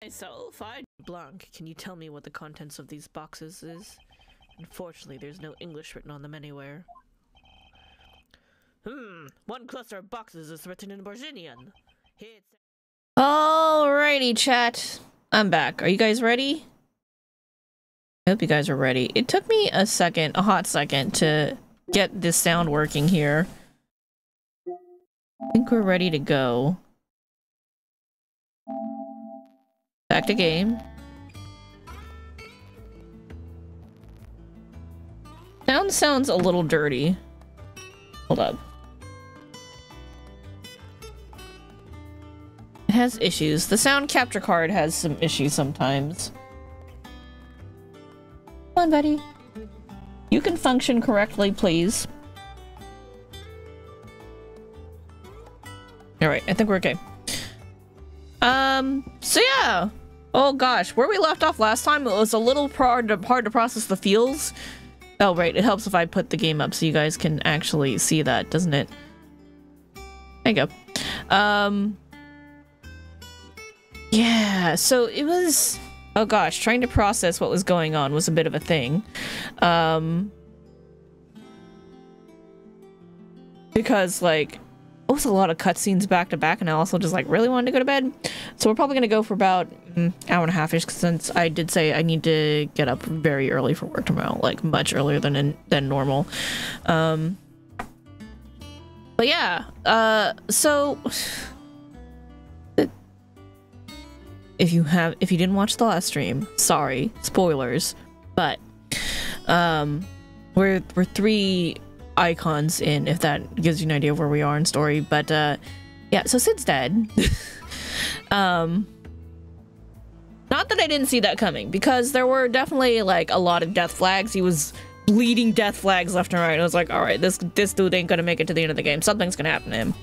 Myself, I Blanc. Can you tell me what the contents of these boxes is? Unfortunately, there's no English written on them anywhere. One cluster of boxes is written in Borginian. Alrighty, chat. I'm back. Are you guys ready? I hope you guys are ready. It took me a hot second to get this sound working here. I think we're ready to go. Back to game. Sounds a little dirty. Hold up. It has issues. The sound capture card has some issues sometimes. Come on, buddy. You can function correctly, please. Alright, I think we're okay. So yeah. Oh gosh, where we left off last time, it was a little hard to process the feels. Oh right, it helps if I put the game up so you guys can actually see that, doesn't it? There you go. Yeah, so it was... Oh gosh, trying to process what was going on was a bit of a thing. Because, like, it was a lot of cutscenes back to back, and I also just, like, really wanted to go to bed. So we're probably gonna go for about an hour and a half-ish, since I did say I need to get up very early for work tomorrow, like, much earlier than normal. But yeah, so... If you didn't watch the last stream, sorry, spoilers, but we're 3 icons in, if that gives you an idea of where we are in story. But yeah, so Sid's dead. Not that I didn't see that coming, because there were definitely like a lot of death flags. He was bleeding death flags left and right. I was like, all right, this dude ain't gonna make it to the end of the game. Something's gonna happen to him.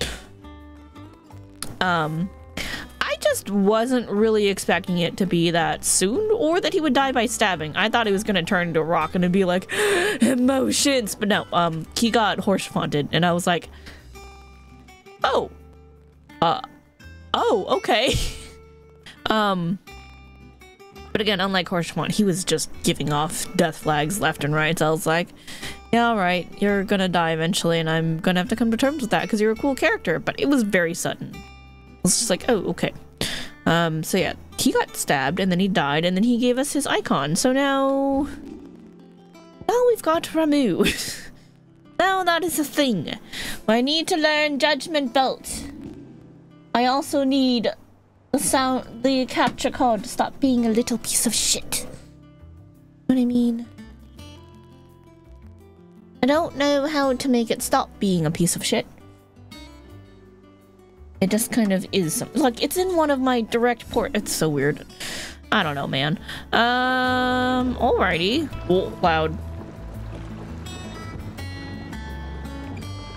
I just wasn't really expecting it to be that soon, or that he would die by stabbing. I thought he was gonna turn into a rock and it'd be like, emotions, but no, he got horse faunted, and I was like, oh, okay. But again, unlike horse faunt, he was just giving off death flags left and right, so I was like, yeah, alright, you're gonna die eventually, and I'm gonna have to come to terms with that, because you're a cool character, but it was very sudden. I was just like, oh, okay. So yeah, he got stabbed, and then he died, and then he gave us his icon. So now we've got Ramu. Now that is a thing. I need to learn Judgment Belt. I also need the capture card to stop being a little piece of shit. Know what I mean? I don't know how to make it stop being a piece of shit. It just kind of is like, it's in one of my direct port. It's so weird. I don't know, man. Alrighty. Oh, loud.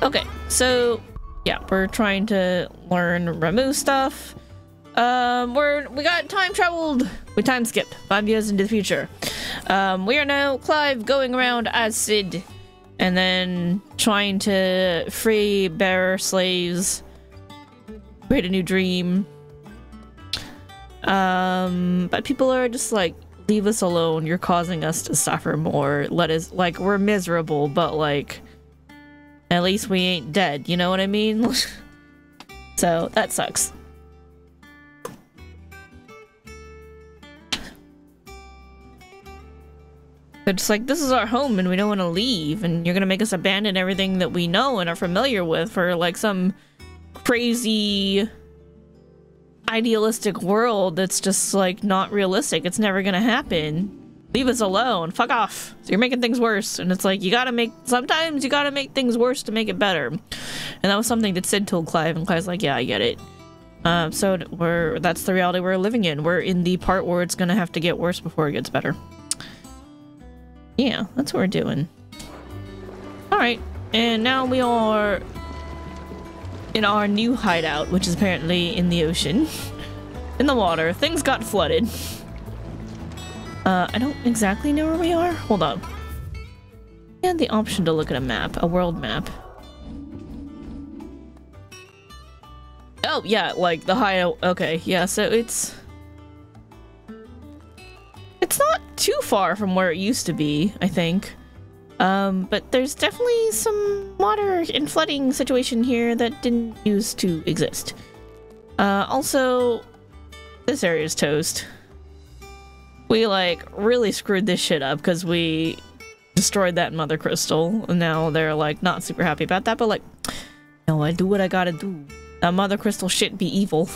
Okay, so yeah, we're trying to learn Ramu stuff. We got time traveled. We time skipped 5 years into the future. We are now Clive going around as Sid, and then trying to free bearer slaves. Create a new dream. But people are just like, leave us alone, you're causing us to suffer more. Let us, like, we're miserable, but like, at least we ain't dead, you know what I mean? So that sucks. They're just like, this is our home and we don't want to leave, and you're gonna make us abandon everything that we know and are familiar with for like some crazy idealistic world that's just like not realistic. It's never gonna happen. Leave us alone. Fuck off. So you're making things worse. And it's like, sometimes you gotta make things worse to make it better. And that was something that Sid told Clive, and Clive's like, yeah, I get it. So that's the reality we're living in. We're in the part where it's gonna have to get worse before it gets better. Yeah, that's what we're doing. Alright, and now we are in our new hideout, which is apparently in the ocean. In the water. Things got flooded. I don't exactly know where we are. Hold on. We had the option to look at a map, a world map. Oh, yeah, like the hideout. Okay, yeah, so it's It's not too far from where it used to be, I think. But there's definitely some water and flooding situation here that didn't used to exist. Also, this area is toast. We, like, really screwed this shit up because we destroyed that mother crystal. And now they're, like, not super happy about that, but, like, no, I do what I gotta do. That mother crystal shit be evil.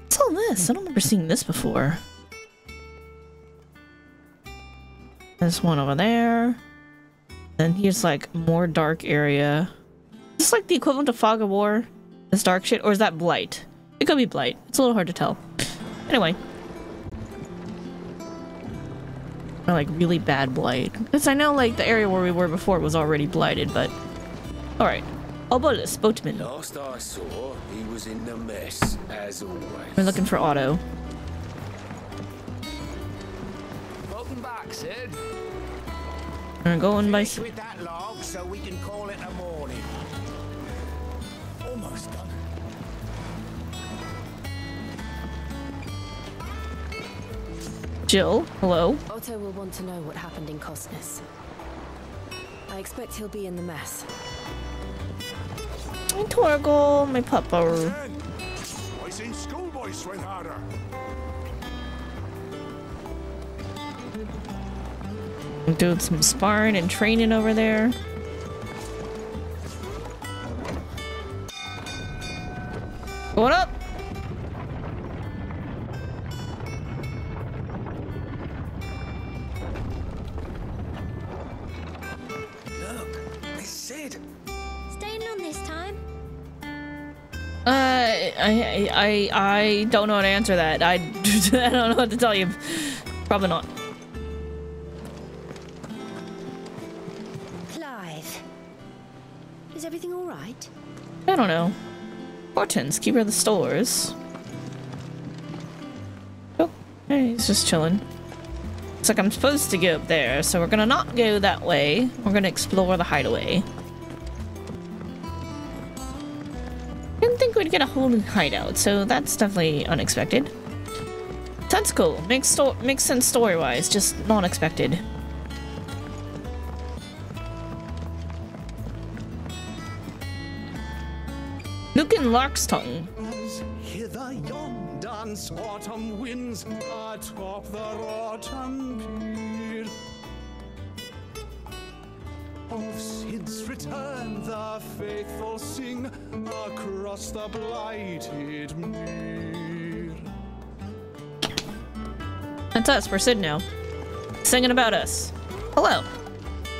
What's all this? I don't remember seeing this before. There's one over there. Then here's like more dark area. Is this like the equivalent of Fog of War? This dark shit? Or is that Blight? It could be Blight. It's a little hard to tell. Anyway. Or like really bad Blight. Because I know like the area where we were before was already blighted, but... Alright. Obolus, boatman. Last I saw, he was in the mess, as always. We're looking for Otto. Welcome back, Sid. We're going by... With that log so we can call it a morning. Almost done. Jill, hello. Otto will want to know what happened in Costness. I expect he'll be in the mess. My Torgal, my puppo. I seen schoolboys swing harder. I'm doing some sparring and training over there. What up? Look, it's Sid. Staying on this time? I don't know how to answer that. I don't know what to tell you. Probably not. Clive. Is everything all right? I don't know. Hortense, keeper of the stores. Oh, hey, he's just chilling. It's like I'm supposed to go up there, so we're gonna not go that way. We're gonna explore the hideaway. Didn't think we'd get a whole new hideout, so that's definitely unexpected. That's cool. Makes sense story-wise, just not expected. Look in Lark's tongue. Hither yon dance autumn winds atop the rotten pier. Of Sid's return the faithful sing across the blighted mere. That's us. We're Sid now. Singing about us. Hello.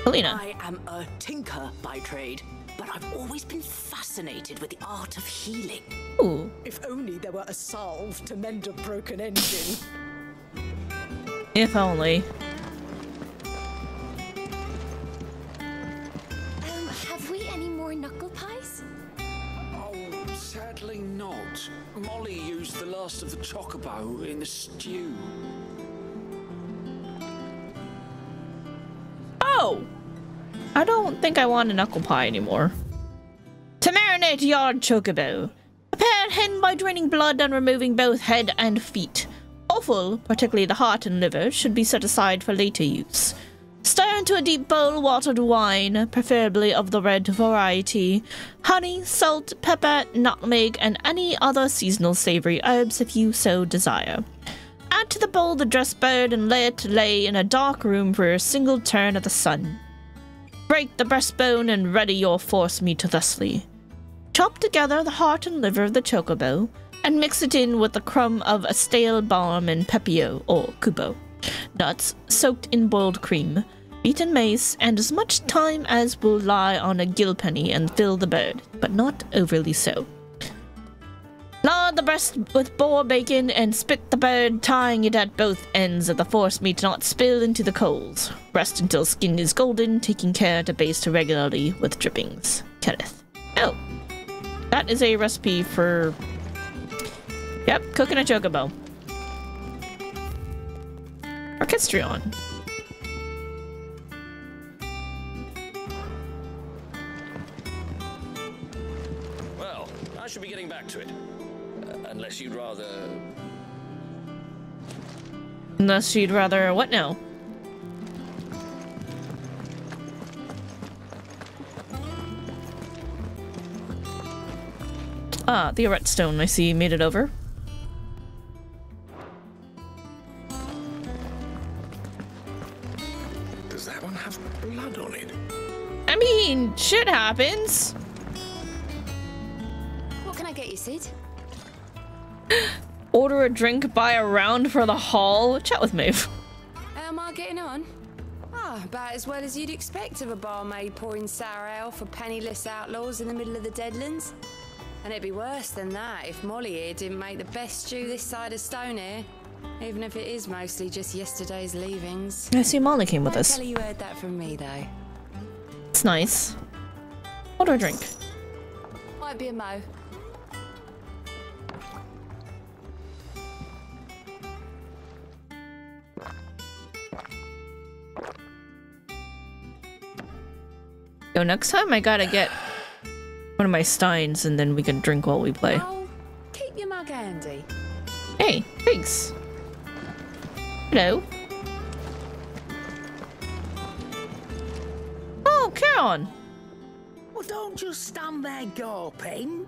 Helena. I am a tinker by trade, but I've always been fascinated with the art of healing. Ooh. If only there were a salve to mend a broken engine. If only. Have we any more knuckle pies? Oh, sadly not. Molly used the last of the chocobo in the stew. Oh! I don't think I want a knuckle pie anymore. To marinate yard chocobo. Prepare hen by draining blood and removing both head and feet. Offal, particularly the heart and liver, should be set aside for later use. Stir into a deep bowl watered wine, preferably of the red variety. Honey, salt, pepper, nutmeg, and any other seasonal savory herbs if you so desire. Add to the bowl the dressed bird and lay it to lay in a dark room for a single turn of the sun. Break the breastbone and ready your force meat thusly. Chop together the heart and liver of the chocobo, and mix it in with a crumb of a stale balm and pepio, or kubo. Nuts soaked in boiled cream, beaten mace, and as much thyme as will lie on a gill penny and fill the bird, but not overly so. Lard the breast with boar bacon and spit the bird, tying it at both ends of the force meat not spill into the coals. Rest until skin is golden, taking care to baste regularly with drippings. Kenneth. Oh. That is a recipe for... Yep, cooking a chocobo. Orchestrion. Well, I should be getting back to it. Unless you'd rather... Unless she'd rather... what now? Ah, the Arret Stone, I see. Made it over. Does that one have blood on it? I mean, shit happens. What can I get you, Sid? Order a drink, buy a round for the hall. Chat with Maeve. How am I getting on? Ah, about as well as you'd expect of a barmaid pouring sour ale for penniless outlaws in the middle of the Deadlands. And it'd be worse than that if Molly here didn't make the best stew this side of Stonehair, even if it is mostly just yesterday's leavings. I see Molly came with Don't us. tell her you heard that from me, though. It's nice. Order a drink. Might be a mo. Yo, next time I gotta get one of my steins and then we can drink while we play. Oh, keep your mug handy. Hey, thanks. Hello. Oh, Caron. Well, don't just stand there gawping.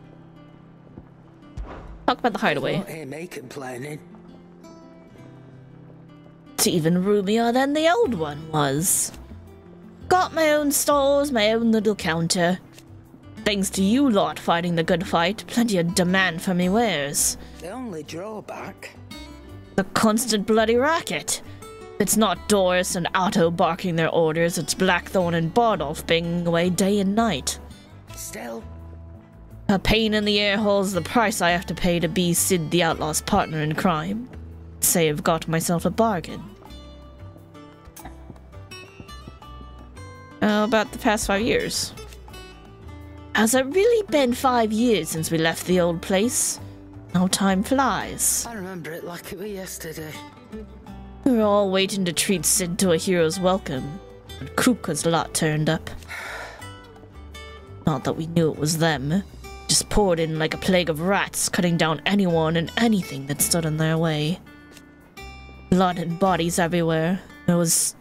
Talk about the hideaway. Don't hear me complaining. It's even roomier than the old one was. Got my own stores, my own little counter. Thanks to you lot fighting the good fight, plenty of demand for me wares. The only drawback. The constant bloody racket. It's not Doris and Otto barking their orders, it's Blackthorn and Bardolph banging away day and night. Still, A pain in the air hole's the price I have to pay to be Sid the Outlaw's partner in crime. Say I've got myself a bargain. How about the past 5 years? Has it really been 5 years since we left the old place? How time flies. I remember it like it was yesterday. We were all waiting to treat Sid to a hero's welcome, but Kruka's lot turned up. Not that we knew it was them. Just poured in like a plague of rats, cutting down anyone and anything that stood in their way. Blood and bodies everywhere. Blood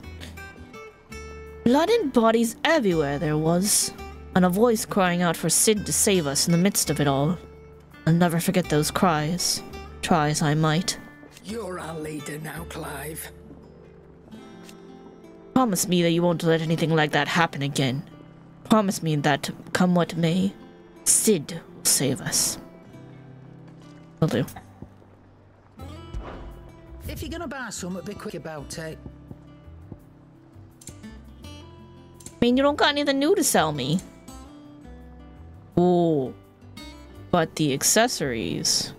and bodies everywhere there was, and a voice crying out for Sid to save us in the midst of it all. I'll never forget those cries. Try as I might. You're our leader now, Clive. Promise me that you won't let anything like that happen again. Promise me that, come what may, Sid will save us. Will do. If you're gonna buy something, be quick about it. I mean, you don't got anything new to sell me. Ooh. But the accessories.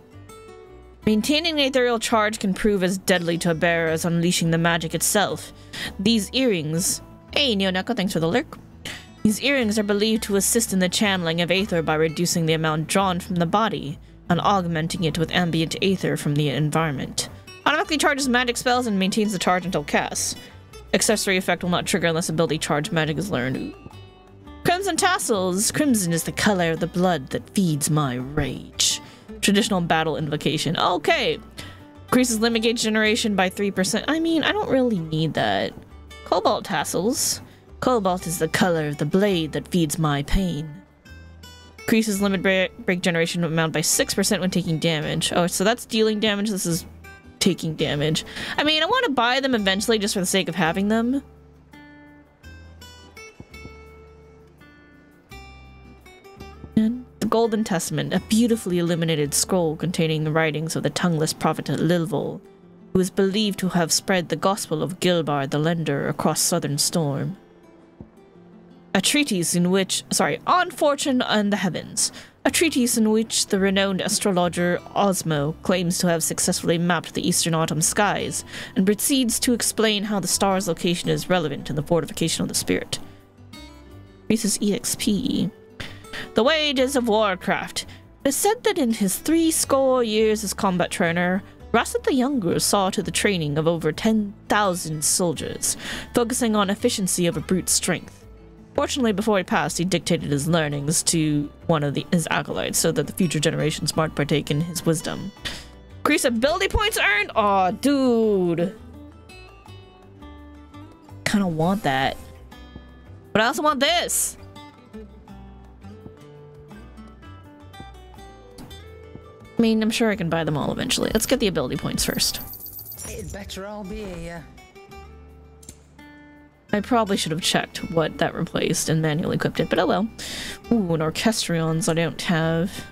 Maintaining an ethereal charge can prove as deadly to a bearer as unleashing the magic itself. These earrings... Hey, Neoneko, thanks for the lurk. These earrings are believed to assist in the channeling of aether by reducing the amount drawn from the body and augmenting it with ambient aether from the environment. Automatically charges magic spells and maintains the charge until cast. Accessory effect will not trigger unless ability charge magic is learned. Ooh. Crimson tassels. Crimson is the color of the blood that feeds my rage. Traditional battle invocation. Okay. Increases limit gauge generation by 3%. I mean, I don't really need that. Cobalt tassels. Cobalt is the color of the blade that feeds my pain. Increases limit break generation amount by 6% when taking damage. Oh, so that's dealing damage. This is taking damage. I mean, I want to buy them eventually just for the sake of having them. And the Golden Testament, a beautifully illuminated scroll containing the writings of the tongueless prophet Lilvol, who is believed to have spread the gospel of Gilbard the Lender across southern Storm. A treatise in which, on fortune and the heavens. A treatise in which the renowned astrologer Osmo claims to have successfully mapped the eastern autumn skies, and proceeds to explain how the star's location is relevant in the fortification of the spirit. Increases EXP. The Wages of Warcraft. It is said that in his 60 years as combat trainer, Rasset the Younger saw to the training of over 10,000 soldiers, focusing on efficiency over brute strength. Fortunately, before he passed, he dictated his learnings to one of his acolytes so that the future generations might partake in his wisdom. Increase ability points earned? Aw, dude. kind of want that. But I also want this! I mean, I'm sure I can buy them all eventually. Let's get the ability points first. It'd better all be here. I probably should have checked what that replaced and manually equipped it, but oh well. Ooh, an Orchestrions I don't have.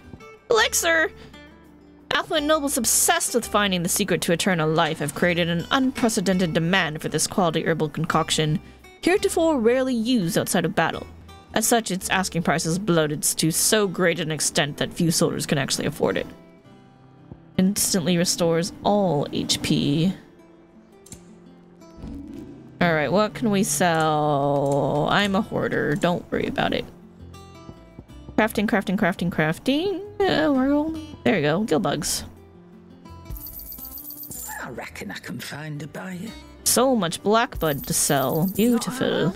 Elixir! Affluent nobles obsessed with finding the secret to eternal life have created an unprecedented demand for this quality herbal concoction, heretofore rarely used outside of battle. As such, its asking price is bloated to so great an extent that few soldiers can actually afford it. Instantly restores all HP. Alright, what can we sell? I'm a hoarder, don't worry about it. Crafting, crafting, crafting, crafting. We're only... There you go, gill bugs. I reckon I can find a buyer. So much blackbud to sell. Beautiful.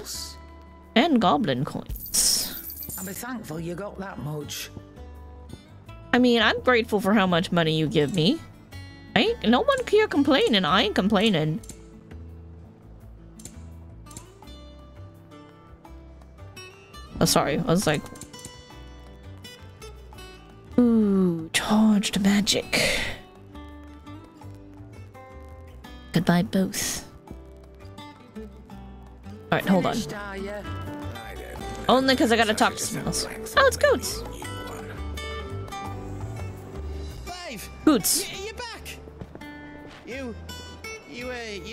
And goblin coins. I'll be thankful you got that much. I mean, I'm grateful for how much money you give me. No one here complaining. I ain't complaining. Oh, sorry. I was like... Ooh, charged magic. Could buy both. Alright, hold on. Only because I gotta talk to someone else. Oh, it's Goats! Boots. You're back! You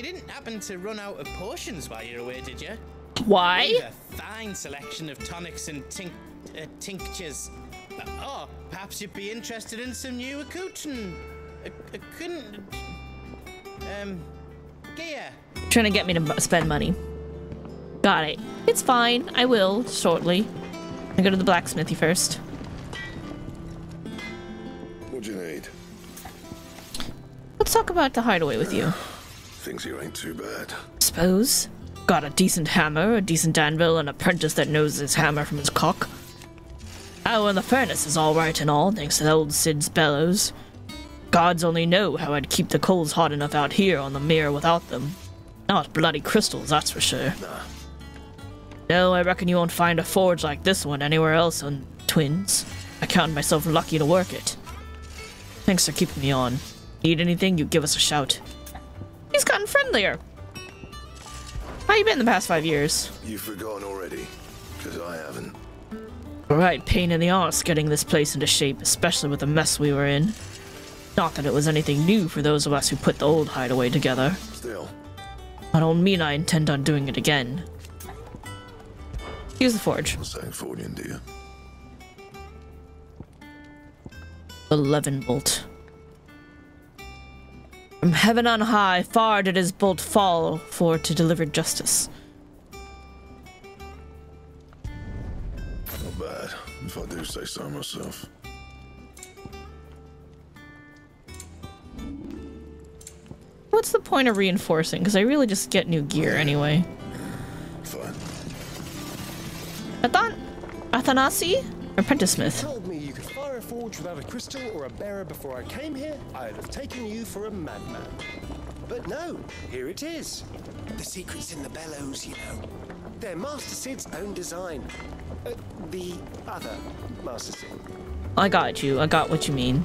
didn't happen to run out of potions while you're away, did you? Why? We have a fine selection of tonics and tinctures. Oh, perhaps you'd be interested in some new gear. Trying to get me to spend money. Got it. It's fine. I will shortly. I go to the blacksmithy first. What do you need? Let's talk about the hideaway with you. Things here ain't too bad. Suppose. Got a decent hammer, a decent anvil, an apprentice that knows his hammer from his cock. Oh, and the furnace is all right and all, thanks to old Sid's bellows. Gods only know how I'd keep the coals hot enough out here on the mere without them. Not bloody crystals, that's for sure. Nah. No, I reckon you won't find a forge like this one anywhere else on Twins. I count myself lucky to work it. Thanks for keeping me on. Need anything, you give us a shout. He's gotten friendlier. How you been the past 5 years? You've forgotten already, because I haven't. Alright, pain in the arse getting this place into shape, especially with the mess we were in. Not that it was anything new for those of us who put the old hideaway together. Still. I don't mean I intend on doing it again. Here's the forge. Saying Fordian, do you? 11 bolt. From heaven on high, far did his bolt fall for to deliver justice. Not bad, if I do say so myself. What's the point of reinforcing? Because I really just get new gear anyway. Fine. Athanasi? Apprentice Smith. Told me you could fire a forge without a crystal or a bearer before I came here, I'd have taken you for a madman. But no, here it is. The secret's in the bellows, you know. They're Master Sid's own design. The other Master Sid. I got you. I got what you mean.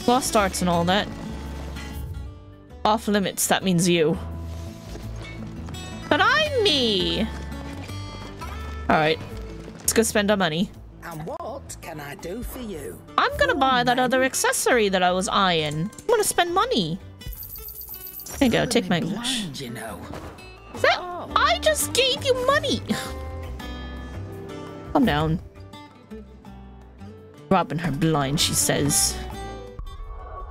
Lost arts and all that. Off limits, that means you. But I'm me! Alright. Let's go spend our money. And what can I do for you? I'm gonna buy that other accessory that I was eyeing. I wanna spend money. There you go, take my cash. You know. That I just gave you money! Calm down. Robbing her blind, she says.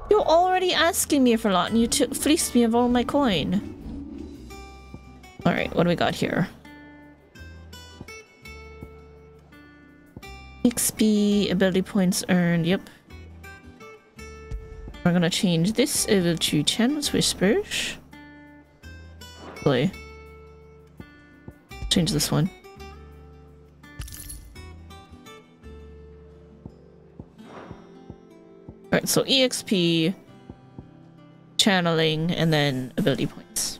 You're already asking me for a lot and you fleeced me of all my coin. Alright, what do we got here? XP, ability points earned, yep. We're gonna change this over to Channel's Whispers. Play. Change this one. Alright, so EXP, channeling, and then ability points.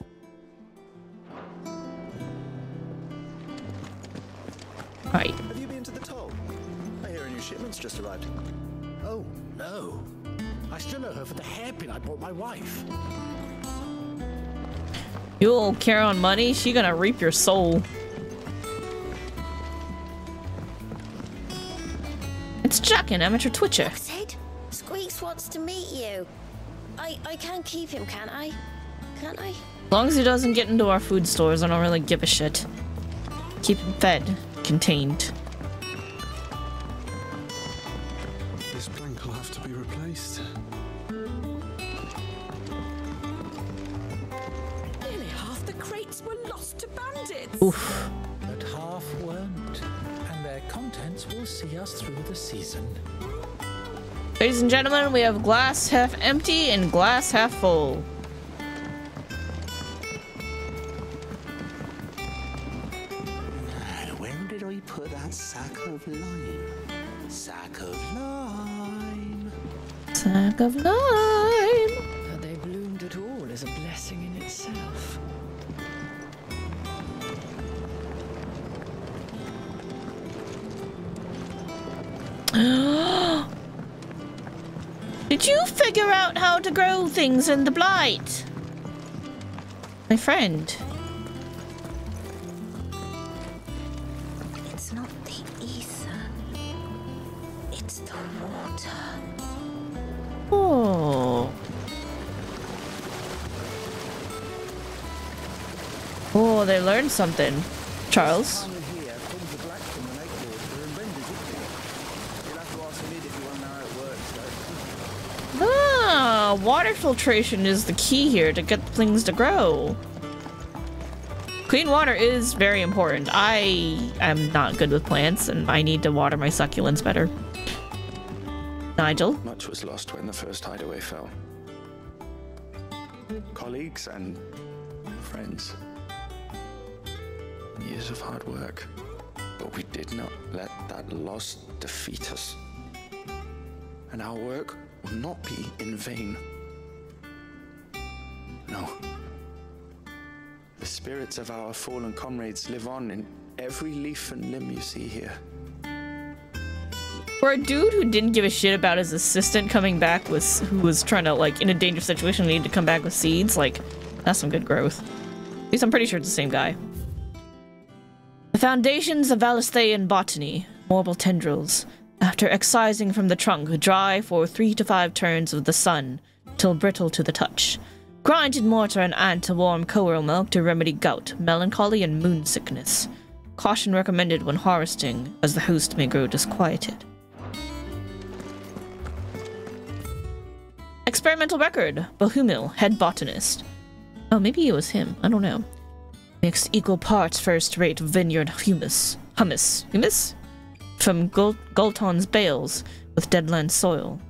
just arrived. Oh, no. I still owe her for the hairpin I bought my wife. You'll carry on money, she gonna reap your soul. It's Jack, an amateur twitcher. Sid, Squeaks wants to meet you. I can keep him, can't I? Can't I? As long as he doesn't get into our food stores, I don't really give a shit. Keep him fed, contained. This plank will have to be replaced. Nearly half the crates were lost to bandits. Oof. But half weren't, and their contents will see us through the season. Ladies and gentlemen, we have glass half empty and glass half full. Where did I put that sack of lime? Sack of lime. Sack of lime. That they bloomed at all is a blessing in itself. Did you figure out how to grow things in the Blight? My friend. It's not the ether. It's the water. Oh. Oh, they learned something. Charles. Ah, water filtration is the key here to get things to grow. Clean water is very important. I am not good with plants and I need to water my succulents better. Nigel? Much was lost when the first hideaway fell. Colleagues and friends. Years of hard work. But we did not let that loss defeat us. And our work will not be in vain. No. The spirits of our fallen comrades live on in every leaf and limb you see here. For a dude who didn't give a shit about his assistant coming back who was trying to, like, in a dangerous situation, needed to come back with seeds, like, that's some good growth. At least I'm pretty sure it's the same guy. The foundations of Valisthean botany, marble tendrils, after excising from the trunk, dry for 3 to 5 turns of the sun, till brittle to the touch. Grind in mortar and add to warm coral milk to remedy gout, melancholy, and moon sickness. Caution recommended when harvesting, as the host may grow disquieted. Experimental record. Bohumil, head botanist. Oh, maybe it was him. I don't know. Mixed equal parts first-rate vineyard hummus. From Gulton's bales with deadland soil.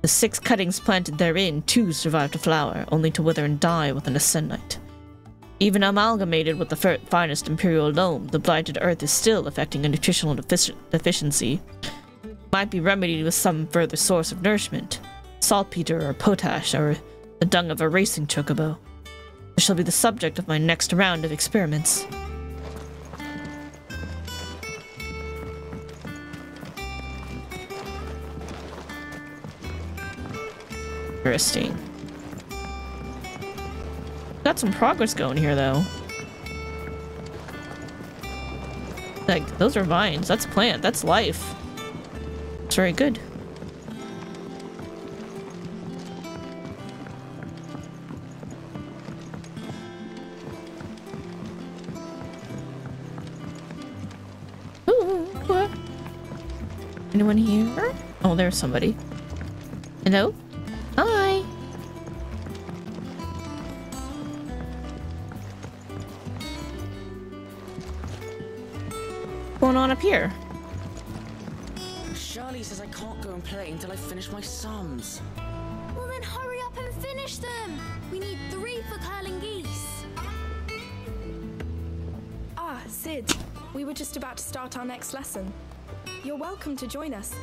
The 6 cuttings planted therein, 2 survived to flower, only to wither and die within a sennight. Even amalgamated with the finest imperial loam, the blighted earth is still affecting a nutritional deficiency. Might be remedied with some further source of nourishment. Saltpeter or potash or the dung of a racing chocobo. This shall be the subject of my next round of experiments. Interesting. Got some progress going here, though. Like, those are vines. That's plant. That's life. It's very good. Ooh, what? Anyone here? Oh, there's somebody. Hello? Hi. What's going on up here? Charlie says I can't go and play until I finish my sums. Well then hurry up and finish them. We need 3 for curling geese. Ah, Sid. We were just about to start our next lesson. You're welcome to join us,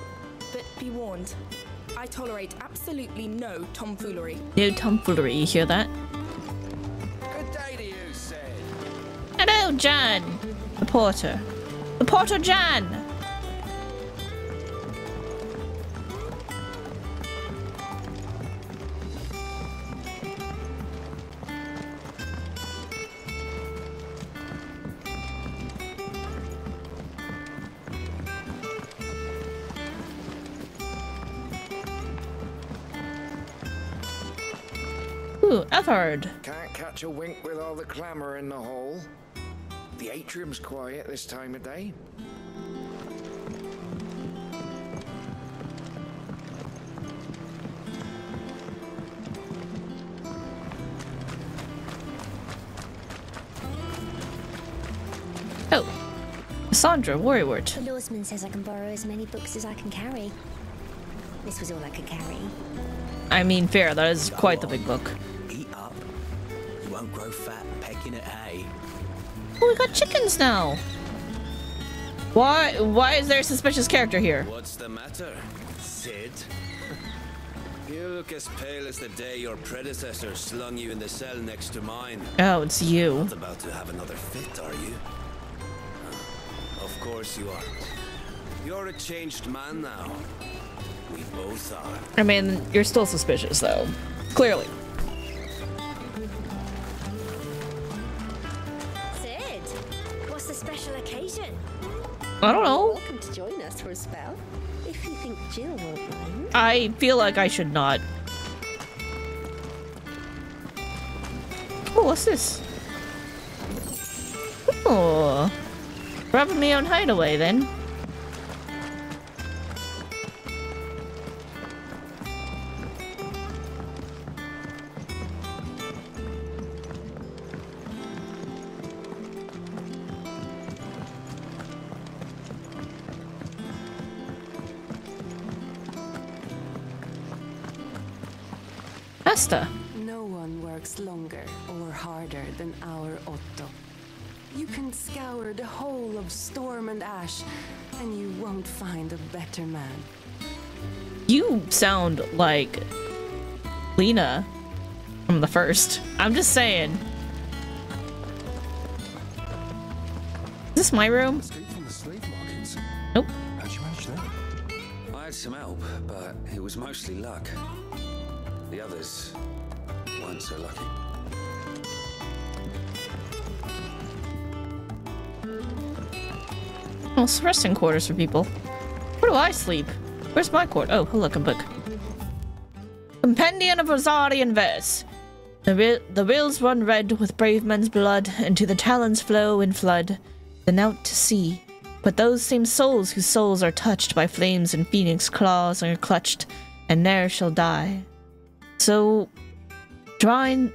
but be warned. I tolerate absolutely no tomfoolery. No tomfoolery, you hear that? Good day to you, Sid. Hello, Jan! The porter. The porter Jan! Ooh, Everard. Can't catch a wink with all the clamour in the hall. The atrium's quiet this time of day. Oh, Sandra, Worrywart. The lawsman says I can borrow as many books as I can carry. This was all I could carry. I mean, fair, that is quite the big book. Eat up. You won't grow fat pecking at hay. Oh, we got chickens now. Why is there a suspicious character here? What's the matter, Sid? You look as pale as the day your predecessor slung you in the cell next to mine. Oh, it's you. Not about to have another fit, are you? Of course you aren't. You're a changed man now. We both are. I mean, you're still suspicious, though. Clearly. Sid, what's the special occasion? I don't know. Welcome to join us for a spell. If you think Jill won't mind. I feel like I should not. Oh, what's this? Oh. Robbing me own hideaway, then. Asta. No one works longer or harder than our Otto. You can scour the whole of Storm and Ash, and you won't find a better man. You sound like Lena from the first. I'm just saying. Is this my room? Escape from the slave markets. Nope. How'd you manage that? I had some help, but it was mostly luck. The others weren't so lucky. Oh, it's resting quarters for people. Where do I sleep? Where's my court? Oh, look, a book. Compendium of Rosarian verse. The rills run red with brave men's blood, and to the talons flow in flood, then out to sea. But those same souls whose souls are touched by flames and phoenix claws are clutched, and ne'er shall die. So dry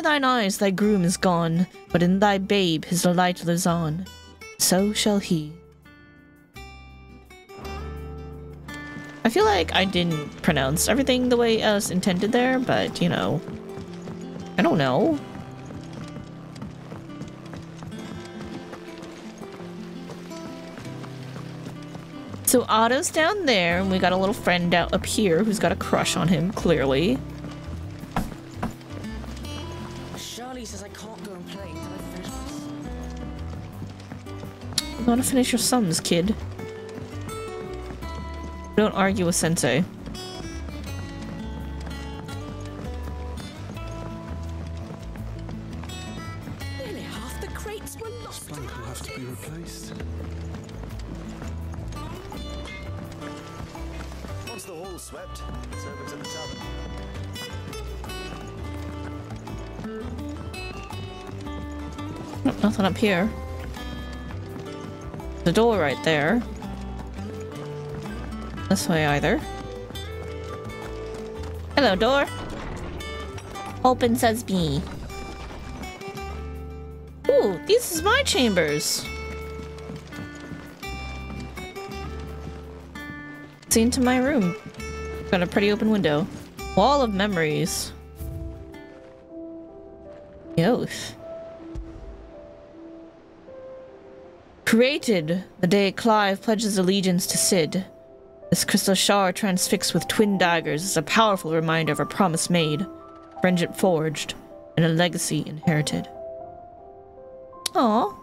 thine eyes, thy groom is gone, but in thy babe his delight lives on. So shall he. I feel like I didn't pronounce everything the way I was intended there, but, you know, I don't know. So Otto's down there, and we got a little friend out up here who's got a crush on him, clearly. Charlie says I can't go and play until I finish this. You gotta finish your sums, kid. Don't argue with Sensei. Nearly half the crates were lost. This plank will have to be replaced. Once the hall's swept, it's over to the tavern. Nope, nothing up here. The door right there. This way either. Hello, door. Open says me. Ooh, this is my chambers. See into my room. Got a pretty open window. Wall of memories. Yoth. Created the day Clive pledges allegiance to Sid. This crystal shard transfixed with twin daggers is a powerful reminder of a promise made, friendship forged, and a legacy inherited. Aww.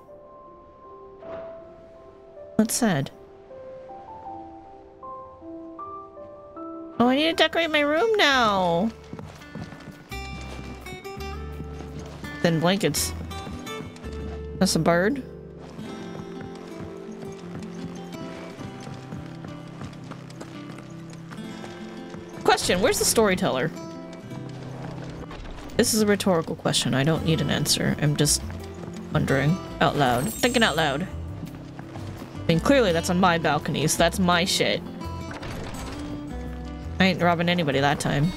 That's sad. Oh, I need to decorate my room now. Then blankets. That's a bird. Question, where's the storyteller? This is a rhetorical question. I don't need an answer. I'm just wondering out loud. Thinking out loud. I mean, clearly that's on my balcony, so that's my shit. I ain't robbing anybody that time.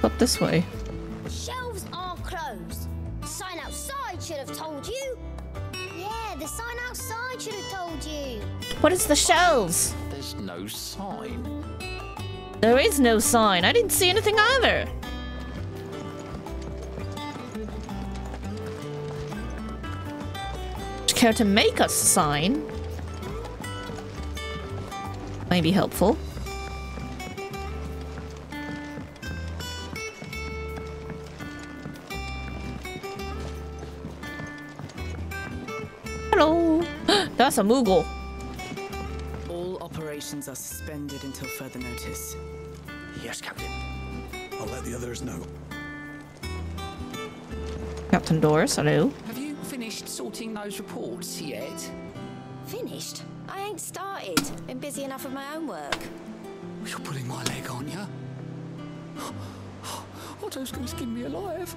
Up this way. Shelves are closed. The sign outside should have told you. Yeah, the sign outside should have told you. What is the shelves? There's no sign. There is no sign. I didn't see anything either. Would you care to make us a sign? Might be helpful. Hello. That's a Moogle. All operations are suspended until further notice. Yes, Captain. I'll let the others know. Captain Doris, hello. Have you finished sorting those reports yet? Finished? I ain't started. Been busy enough with my own work. You're pulling my leg, aren't you? Otto's gonna skin me alive.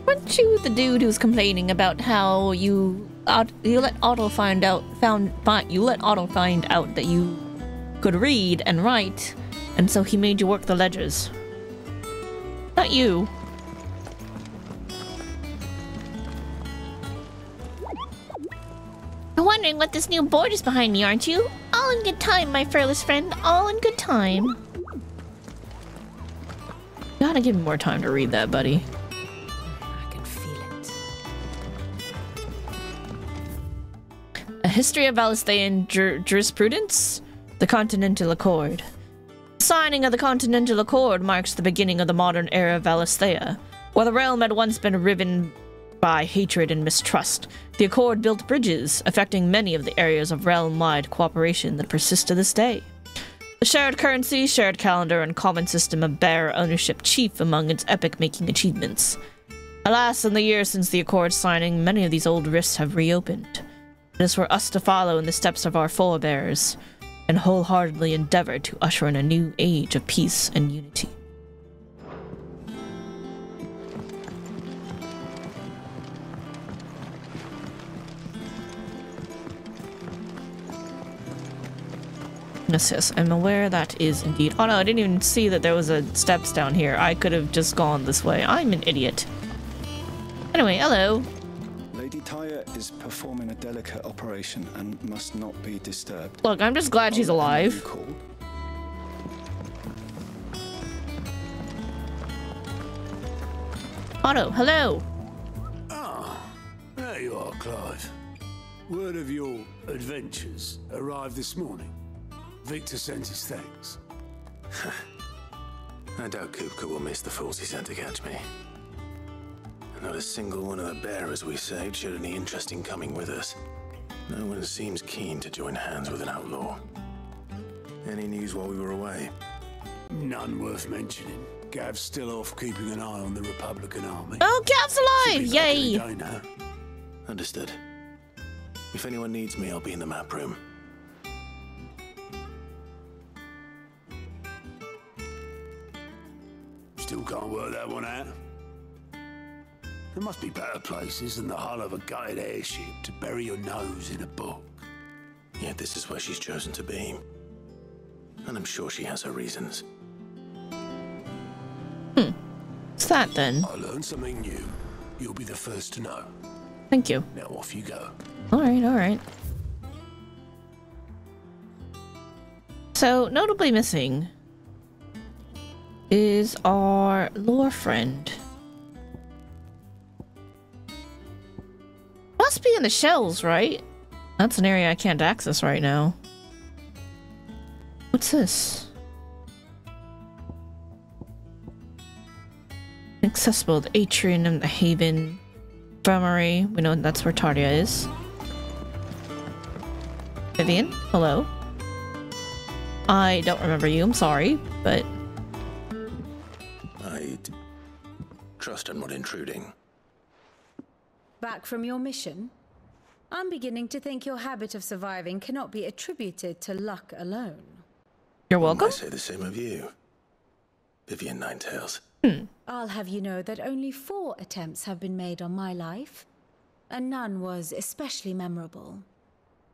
Weren't you the dude who was complaining about how you let Otto find out that you could read and write, and so he made you work the ledgers? Not you. You're wondering what this new board is behind me, aren't you? All in good time, my fearless friend. All in good time. Gotta give me more time to read that, buddy. A History of Valisthean Jurisprudence? The Continental Accord. The signing of the Continental Accord marks the beginning of the modern era of Valisthea. Where the realm had once been riven by hatred and mistrust, the Accord built bridges, affecting many of the areas of realm-wide cooperation that persist to this day. The shared currency, shared calendar, and common system of bearer ownership chief among its epic-making achievements. Alas, in the years since the Accord signing, many of these old rifts have reopened. It is for us to follow in the steps of our forebears, and wholeheartedly endeavor to usher in a new age of peace and unity. Yes, I'm aware that is indeed. Oh no, I didn't even see that there was a steps down here. I could have just gone this way. I'm an idiot. Anyway, hello. Lady Tyre is performing a delicate operation and must not be disturbed. Look, I'm just glad she's alive. Otto, hello. Ah, there you are, Clive. Word of your adventures arrived this morning. Victor sent his thanks. I doubt Kupka will miss the fools he sent to catch me. Not a single one of the bearers we saved showed any interest in coming with us. No one seems keen to join hands with an outlaw. Any news while we were away? None worth mentioning. Gav's still off keeping an eye on the Republican army. Oh, Gav's alive! Yay! Understood. If anyone needs me, I'll be in the map room. Still can't work that one out. There must be better places than the hull of a gutted airship to bury your nose in a book. Yet this is where she's chosen to be. And I'm sure she has her reasons. What's that then? I learned something new. You'll be the first to know. Thank you. Now off you go. Alright, alright. So, notably missing is our lore friend. Must be in the shells, right? That's an area I can't access right now. What's this? Accessible, the atrium and the haven. Infirmary. We know that's where Tardia is. Vivian, hello. I don't remember you, I'm sorry, but... I'd trust I'm not intruding. Back from your mission? I'm beginning to think your habit of surviving cannot be attributed to luck alone. You're welcome. I say the same of you, Vivian Ninetails. I'll have you know that only 4 attempts have been made on my life, and none was especially memorable.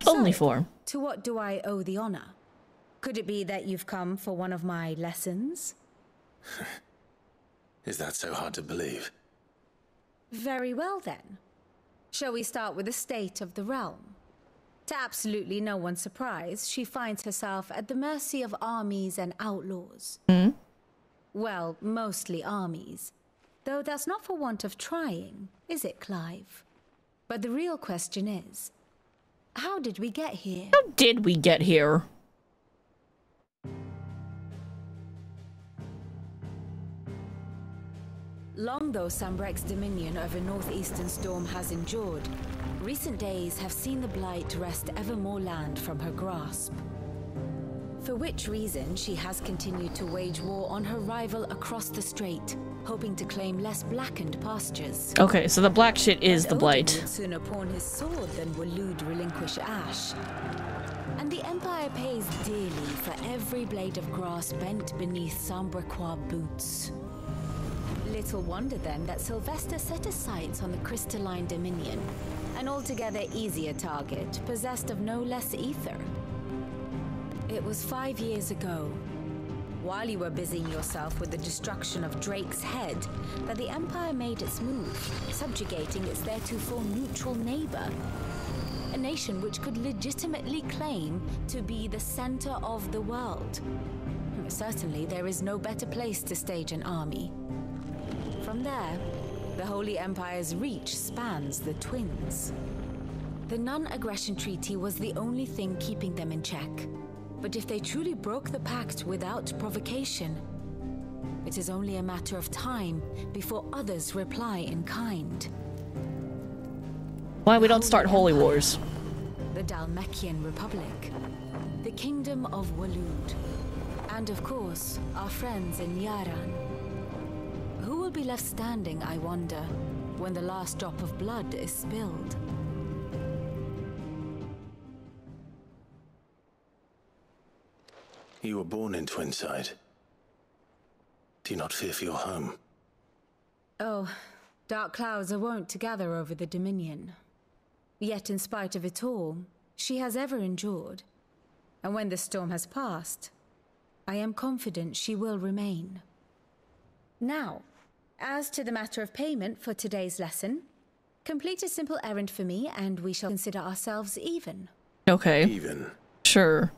Only 4. To what do I owe the honor? Could it be that you've come for one of my lessons? Is that so hard to believe? Very well then. Shall we start with the state of the realm? To absolutely no one's surprise, she finds herself at the mercy of armies and outlaws. Well, mostly armies. Though that's not for want of trying, is it, Clive? But the real question is, how did we get here? How did we get here? Long though Sambrek's dominion over northeastern Storm has endured, recent days have seen the Blight wrest ever more land from her grasp. For which reason she has continued to wage war on her rival across the strait, hoping to claim less blackened pastures. Okay, so the black shit is the Blight. Odin would sooner pawn his sword than Waloed relinquish Ash. And the Empire pays dearly for every blade of grass bent beneath Sambrequois boots. Little wonder then that Sylvester set his sights on the Crystalline Dominion, an altogether easier target, possessed of no less ether. It was 5 years ago, while you were busying yourself with the destruction of Drake's head, that the Empire made its move, subjugating its theretofore neutral neighbor. A nation which could legitimately claim to be the center of the world. Certainly, there is no better place to stage an army. From there, the Holy Empire's reach spans the Twins. The non-aggression treaty was the only thing keeping them in check. But if they truly broke the pact without provocation, it is only a matter of time before others reply in kind. Why we don't start holy wars? The Dhalmekian Republic, the Kingdom of Waloed, and of course, our friends in Yaran. Who will be left standing, I wonder, when the last drop of blood is spilled? You were born in Twinside. Do you not fear for your home? Oh, dark clouds are wont to gather over the Dominion. Yet in spite of it all, she has ever endured. And when the storm has passed, I am confident she will remain. Now, as to the matter of payment for today's lesson, complete a simple errand for me and we shall consider ourselves even. Okay. Even? Sure.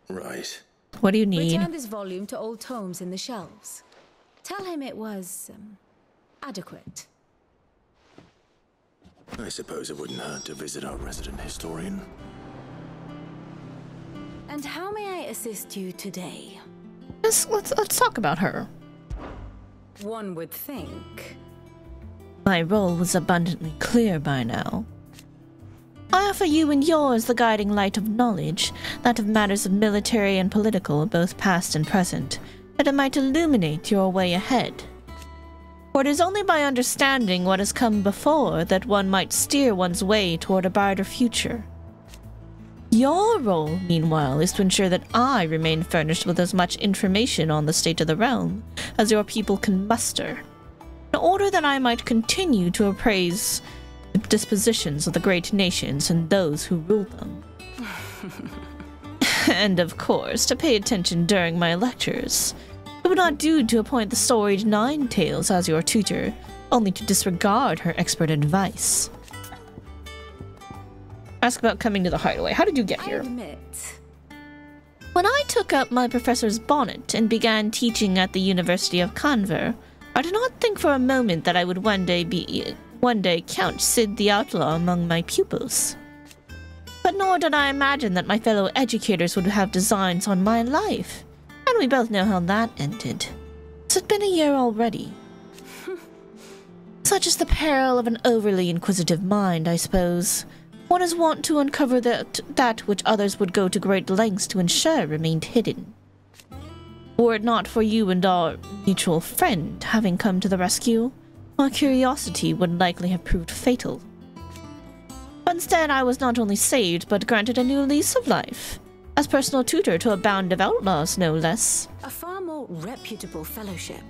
Right. What do you need? Return this volume to old tomes in the shelves. Tell him it was, adequate. I suppose it wouldn't hurt to visit our resident historian. And how may I assist you today? Let's talk about her. One would think. My role was abundantly clear by now. I offer you and yours the guiding light of knowledge, that of matters of military and political, both past and present, that it might illuminate your way ahead. For it is only by understanding what has come before that one might steer one's way toward a brighter future. Your role, meanwhile, is to ensure that I remain furnished with as much information on the state of the realm as your people can muster, in order that I might continue to appraise the dispositions of the great nations and those who rule them. And, of course, to pay attention during my lectures. It would not do to appoint the storied Ninetails as your tutor, only to disregard her expert advice. Ask about coming to the hideaway. How did you get here? When I took up my professor's bonnet and began teaching at the University of Conver, I did not think for a moment that I would one day count Sid the Outlaw among my pupils. But nor did I imagine that my fellow educators would have designs on my life, and we both know how that ended. It's been a year already. Such is the peril of an overly inquisitive mind, I suppose. One is wont to uncover that which others would go to great lengths to ensure remained hidden. Were it not for you and our mutual friend having come to the rescue, My curiosity would likely have proved fatal. But instead, I was not only saved, but granted a new lease of life. As personal tutor to a band of outlaws, no less. A far more reputable fellowship.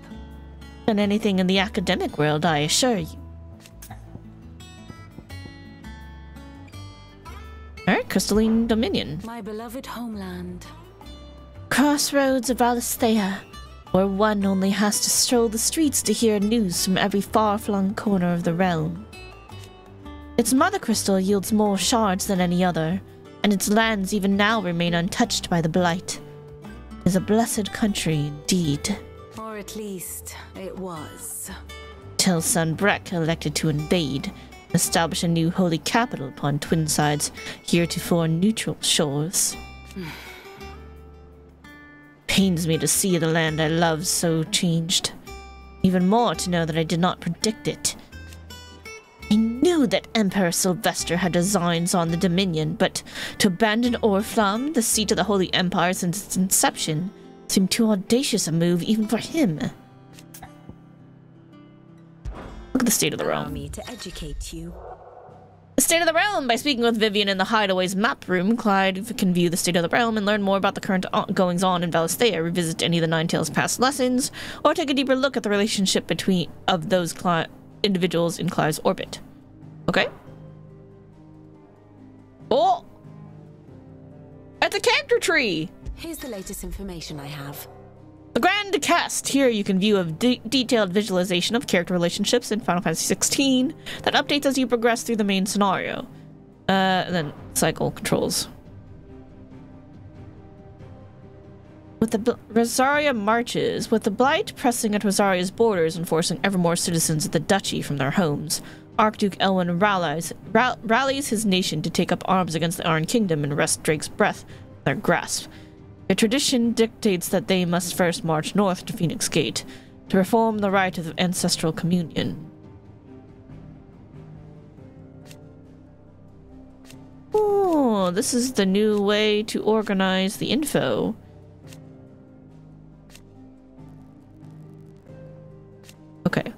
Than anything in the academic world, I assure you. Alright, Crystalline Dominion. My beloved homeland. Crossroads of Valisthea, where one only has to stroll the streets to hear news from every far-flung corner of the realm. Its mother crystal yields more shards than any other, and its lands even now remain untouched by the blight. It is a blessed country indeed. Or at least, it was. Till son Breck elected to invade and establish a new holy capital upon Twinside's heretofore neutral shores. Pains me to see the land I love so changed. Even more to know that I did not predict it. I knew that Emperor Sylvester had designs on the Dominion, but to abandon Orflam, the seat of the Holy Empire since its inception, seemed too audacious a move even for him. Look at the state of the realm. Allow me to educate you. The state of the realm! By speaking with Vivian in the Hideaway's map room, Clyde can view the state of the realm and learn more about the current goings-on in Valisthea, revisit any of the Ninetales' past lessons, or take a deeper look at the relationship of those individuals in Clive's orbit. Okay? Oh! At the character tree! Here's the latest information I have. The Grand Cast. Here you can view a detailed visualization of character relationships in Final Fantasy XVI that updates as you progress through the main scenario. And then cycle controls. With the Rosaria marches, with the Blight pressing at Rosaria's borders and forcing ever more citizens of the Duchy from their homes, Archduke Elwyn rallies his nation to take up arms against the Iron Kingdom and wrest Drake's breath from their grasp. Their tradition dictates that they must first march north to Phoenix Gate to perform the rite of ancestral communion. Oh, this is the new way to organize the info. Okay.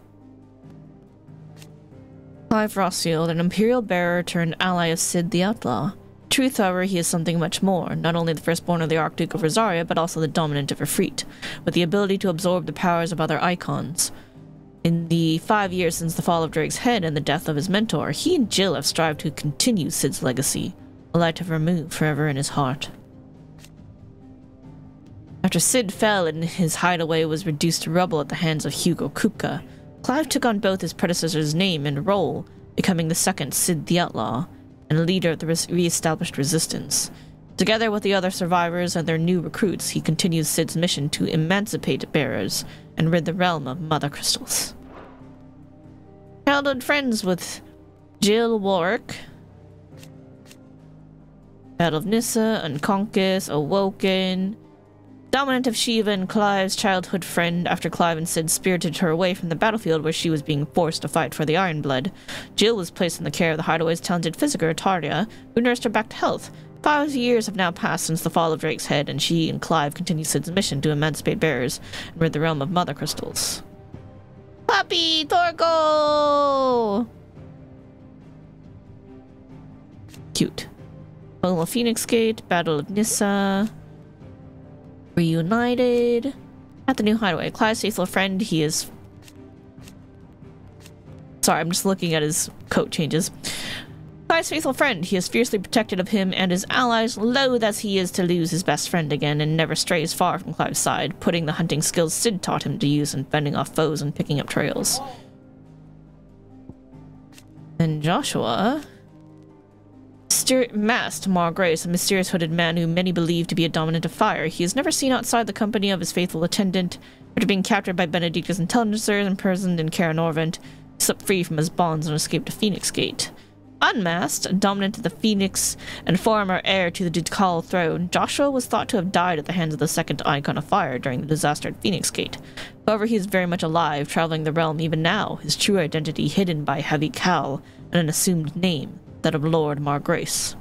Clive Rossfield, an Imperial bearer turned ally of Cid the Outlaw. Truth, however, he is something much more, not only the firstborn of the Archduke of Rosaria, but also the dominant of Ifrit, with the ability to absorb the powers of other icons. In the 5 years since the fall of Drake's head and the death of his mentor, he and Jill have strived to continue Cid's legacy, a light of remove forever in his heart. After Cid fell and his hideaway was reduced to rubble at the hands of Hugo Kupka, Clive took on both his predecessor's name and role, becoming the second Cid the Outlaw, and leader of the re-established resistance. Together with the other survivors and their new recruits, he continues Cid's mission to emancipate bearers and rid the realm of mother crystals. Childhood friends with Jill Warwick, Battle of Nissa, Unconscious, Awoken, dominant of Shiva and Clive's childhood friend. After Clive and Cid spirited her away from the battlefield where she was being forced to fight for the Iron Blood, Jill was placed in the care of the Hideaway's talented physiker, Tardia, who nursed her back to health. 5 years have now passed since the fall of Drake's head, and she and Clive continue Cid's mission to emancipate bearers and rid the realm of mother crystals. Puppy! Torgo! Cute. Battle of Phoenix Gate, Battle of Nissa. Reunited. At the new hideaway. Clive's faithful friend, he is... Sorry, I'm just looking at his coat changes. Clive's faithful friend, he is fiercely protected of him and his allies, loath as he is to lose his best friend again, and never strays far from Clive's side, putting the hunting skills Cid taught him to use in fending off foes and picking up trails. And Joshua... Masked Margrace, a mysterious hooded man who many believe to be a dominant of fire. He is never seen outside the company of his faithful attendant. After being captured by Benedicta's intelligencers and imprisoned in Cara Norvent, he slipped free from his bonds and escaped to Phoenix Gate. Unmasked, dominant of the Phoenix and former heir to the Ducal throne, Joshua was thought to have died at the hands of the second Icon of Fire during the disaster at Phoenix Gate. However, he is very much alive, traveling the realm even now, his true identity hidden by heavy cowl and an assumed name, that of Lord Margrace.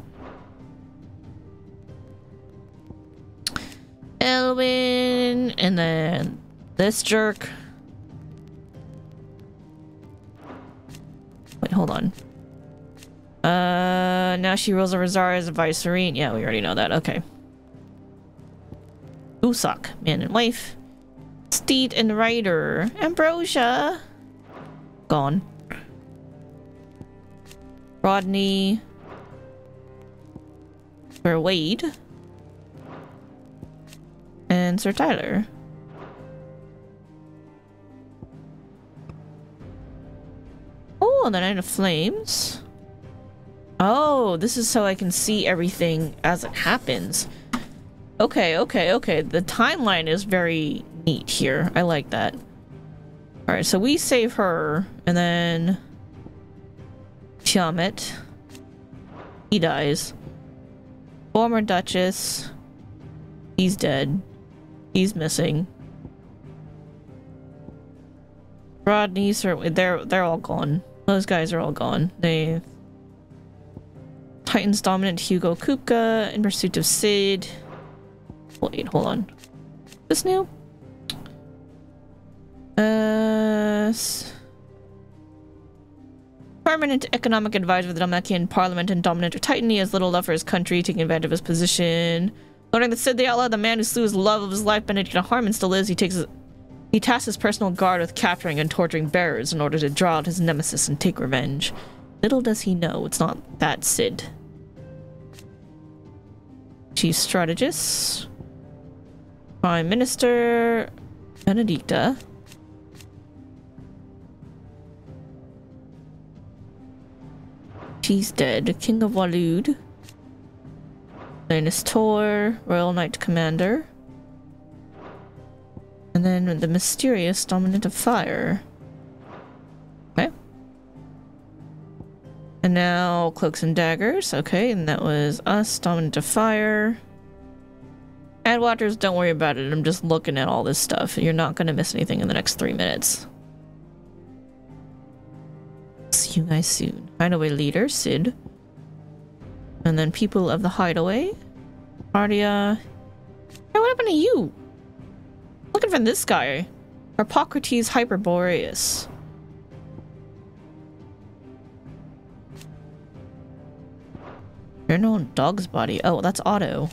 Elwyn, and then this jerk. Wait, hold on. Now she rules over Zara as a viceroy. Yeah, we already know that. Okay. Usak, man and wife. Steed and rider. Ambrosia. Gone. Rodney. Sir Wade. And Sir Tyler. Oh, the Night of Flames. Oh, this is so I can see everything as it happens. Okay. The timeline is very neat here. I like that. Alright, so we save her, and then Tiamat. He dies. Former Duchess. He's dead. He's missing. Rodney, they're all gone. Those guys are all gone. Titans dominant Hugo Kupka in pursuit of Sid. Wait, hold on. This new? Permanent economic advisor of the Dalmatian Parliament and dominator Titan. He has little love for his country, taking advantage of his position. Learning that Sid the Outlaw, the man who slew his love of his life, Benedicta Harmon, still lives, he tasks his personal guard with capturing and torturing bearers in order to draw out his nemesis and take revenge. Little does he know, it's not that Sid. Chief Strategist. Prime Minister. Benedicta. She's dead. King of Walud. Lannis Tor. Royal Knight Commander. And then the mysterious Dominant of Fire. Okay. And now Cloaks and Daggers. Okay, and that was us, Dominant of Fire. Adwatchers, don't worry about it. I'm just looking at all this stuff. You're not going to miss anything in the next 3 minutes. See you guys soon. Hideaway leader, Sid. And then people of the hideaway. Ardia. Hey, what happened to you? Looking for this guy. Harpocrates Hyperboreus. You're no dog's body. Oh, that's Otto.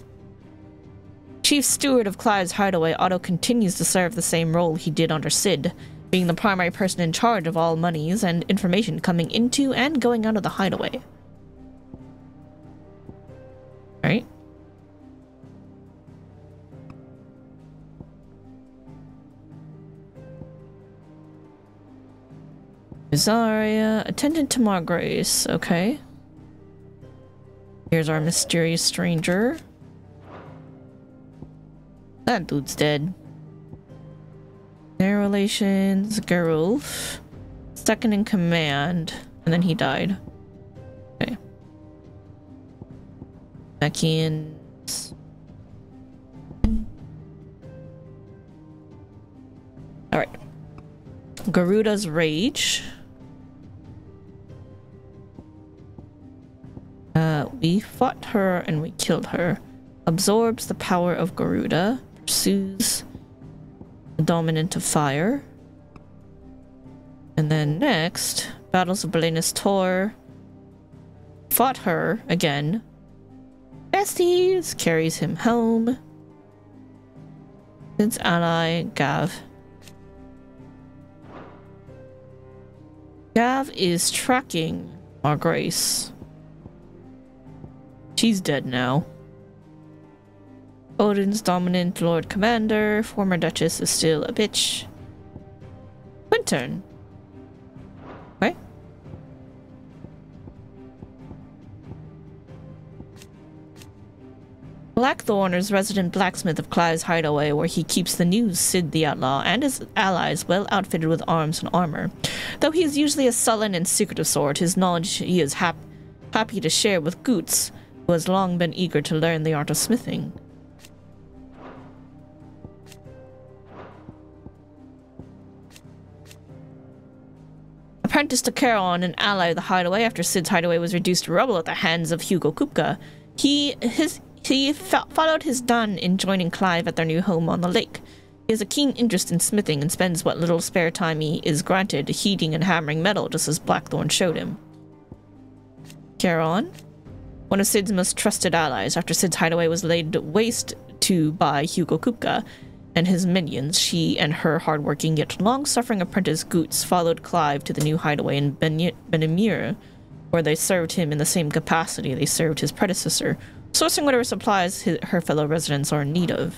Chief Steward of Clive's Hideaway, Otto continues to serve the same role he did under Sid, being the primary person in charge of all monies and information coming into and going out of the hideaway. Alright. Rosaria, attendant to Margrace, okay. Here's our mysterious stranger. That dude's dead. Their relations, Gerulf. Second in command. And then he died. Okay. Mekians. Alright. Garuda's Rage. We fought her and we killed her. Absorbs the power of Garuda. Pursues the Dominant of Fire. And then next, Battles of Belenus Tor. Fought her again. Besties carries him home. Sid's ally, Gav. Gav is tracking Margrace. She's dead now. Odin's dominant Lord Commander. Former Duchess is still a bitch. Quintern. Okay. Blackthorn is resident blacksmith of Clive's Hideaway, where he keeps the new Sid the Outlaw and his allies well outfitted with arms and armor. Though he is usually a sullen and secretive sort, his knowledge he is happy to share with Goots, who has long been eager to learn the art of smithing. Apprentice to Caron, an ally of the Hideaway after Sid's Hideaway was reduced to rubble at the hands of Hugo Kupka. He followed his done in joining Clive at their new home on the lake. He has a keen interest in smithing and spends what little spare time he is granted heating and hammering metal, just as Blackthorn showed him. Charon, one of Cid's most trusted allies. After Cid's hideaway was laid waste to by Hugo Kupka and his minions, she and her hardworking yet long-suffering apprentice Goots followed Clive to the new hideaway in Benimir, where they served him in the same capacity they served his predecessor, sourcing whatever supplies her fellow residents are in need of.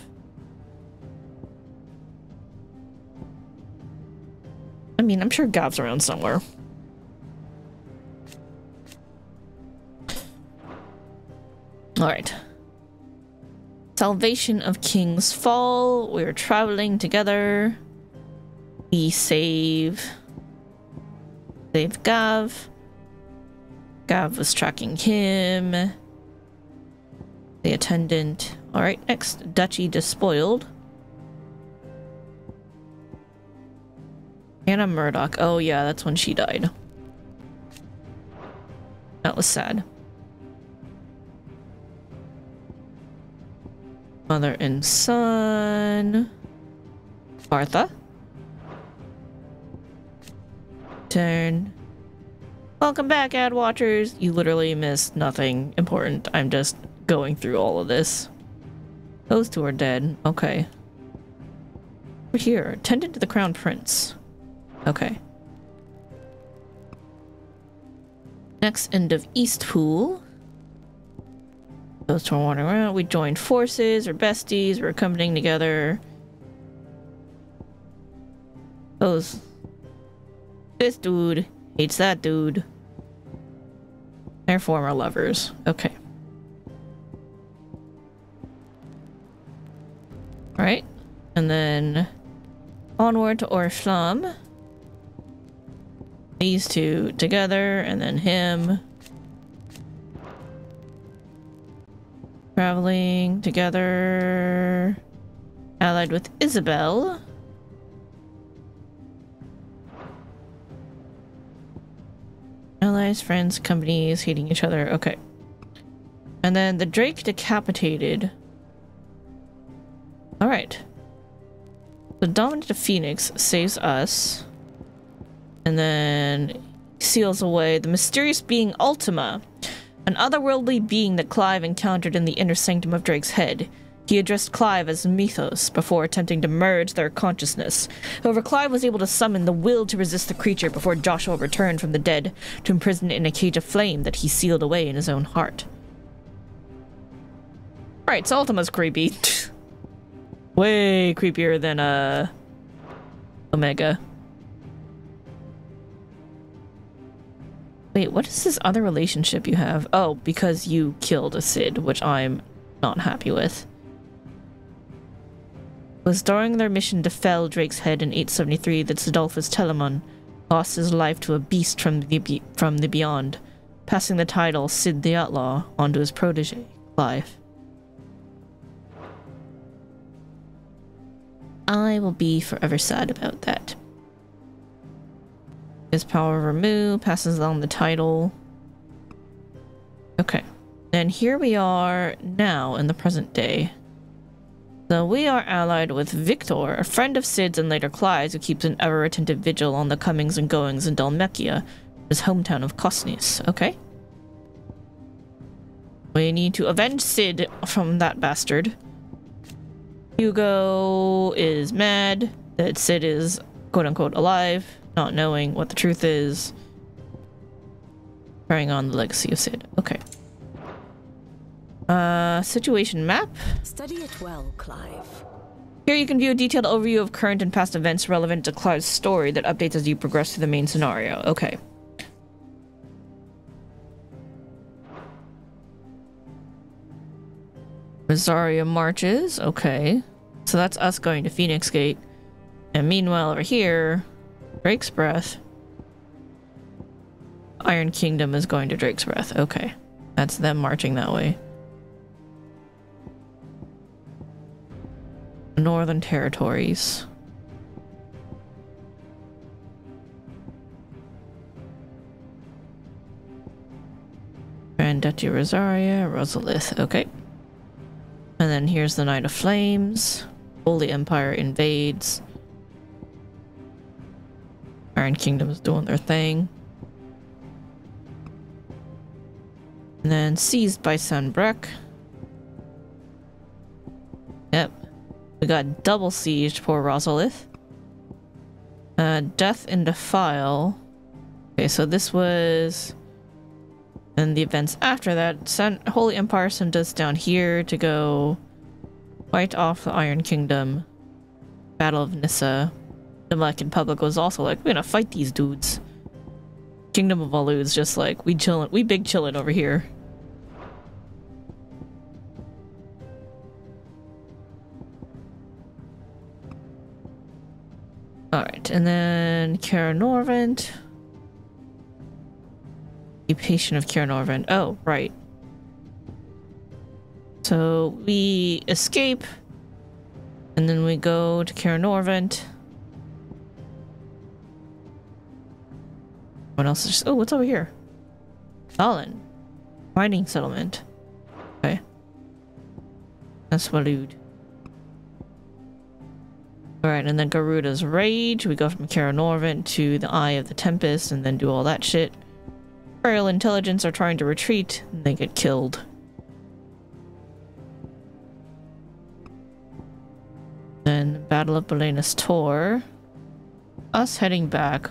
I mean, I'm sure Gav's around somewhere. Alright. Salvation of King's Fall. We're traveling together. We save Gav. Gav was tracking him. The attendant. Alright, next. Duchy Despoiled. Anna Murdoch. Oh yeah, that's when she died. That was sad. Mother and son. Martha. Turn. Welcome back, ad watchers. You literally missed nothing important. I'm just going through all of this. Those two are dead. Okay. We're here. Attendant to the Crown Prince. Okay. Next end of Eastpool. Those two are wandering around. We joined forces. We're besties. We're accompanying together. Those. This dude hates that dude. They're former lovers. Okay. Alright. And then onward to Oriflamme. These two together, and then him. Traveling together. Allied with Isabel. Allies, friends, companies, hating each other. Okay. And then the Drake decapitated. Alright. The Dominant of Phoenix saves us. And then seals away the mysterious being Ultima, an otherworldly being that Clive encountered in the inner sanctum of Drake's head. He addressed Clive as Mythos before attempting to merge their consciousness. However, Clive was able to summon the will to resist the creature before Joshua returned from the dead to imprison it in a cage of flame that he sealed away in his own heart. Alright, so Ultima's creepy. Way creepier than, Omega. Wait, what is this other relationship you have? Oh, because you killed a Cid, which I'm not happy with. It was during their mission to fell Drake's head in 873 that Sidolphus Telamon lost his life to a beast from the beyond, passing the title Cid the Outlaw onto his protege, Clive. I will be forever sad about that. His power remove passes along the title. Okay. And here we are now in the present day. So we are allied with Victor, a friend of Cid's and later Clive's, who keeps an ever-attentive vigil on the comings and goings in Dalmekia, his hometown of Cosnis. Okay. We need to avenge Cid from that bastard. Hugo is mad that Cid is quote-unquote alive, not knowing what the truth is. Carrying on the legacy of Cid. Okay. Situation map. Study it well, Clive. Here you can view a detailed overview of current and past events relevant to Clive's story that updates as you progress through the main scenario. Okay. Rosaria marches. Okay. So that's us going to Phoenix Gate. And meanwhile over here, Drake's Breath. Iron Kingdom is going to Drake's Breath. Okay. That's them marching that way. Northern Territories. Grand Duchy Rosaria, Rosalith. Okay. And then here's the Knight of Flames. Holy Empire invades. Iron Kingdom is doing their thing. And then seized by Sanbreque. Yep. We got double sieged, poor Rosalith. Death in Defile. Okay, so this was... And the events after that. Holy Empire sent us down here to go fight off the Iron Kingdom. Battle of Nissa. The Meccan public was also like, we're gonna fight these dudes. Kingdom of Alu's just like, we big chillin' over here. Alright, and then Cara Norvent. Occupation of Cara Norvent. Oh, right. So we escape, and then we go to Cara Norvent. What else is... Oh, what's over here? Stalin. Mining settlement. Okay. That's Walud. Alright, and then Garuda's Rage. We go from Cara Norvent to the Eye of the Tempest and then do all that shit. Imperial intelligence are trying to retreat and they get killed. Then Battle of Belena's Tor. Us heading back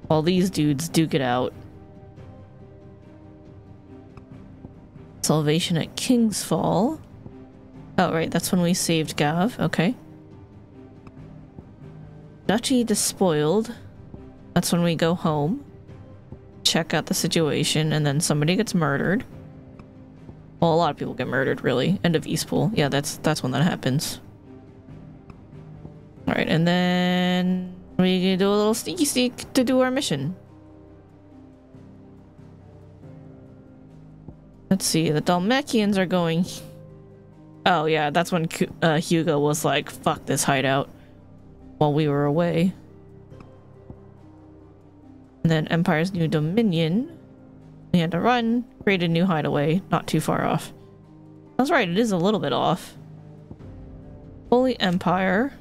while these dudes duke it out. Salvation at King's Fall. Oh, right, that's when we saved Gav. Okay. Duchy despoiled. That's when we go home. Check out the situation, and then somebody gets murdered. Well, a lot of people get murdered, really. End of Eastpool. Yeah, that's when that happens. Alright, and then we do a little sneaky sneak to do our mission. Let's see, the Dalmekians are going... Oh yeah, that's when Hugo was like, fuck this hideout, while we were away. And then Empire's New Dominion. We had to run, create a new hideaway, not too far off. That's right, it is a little bit off. Holy Empire.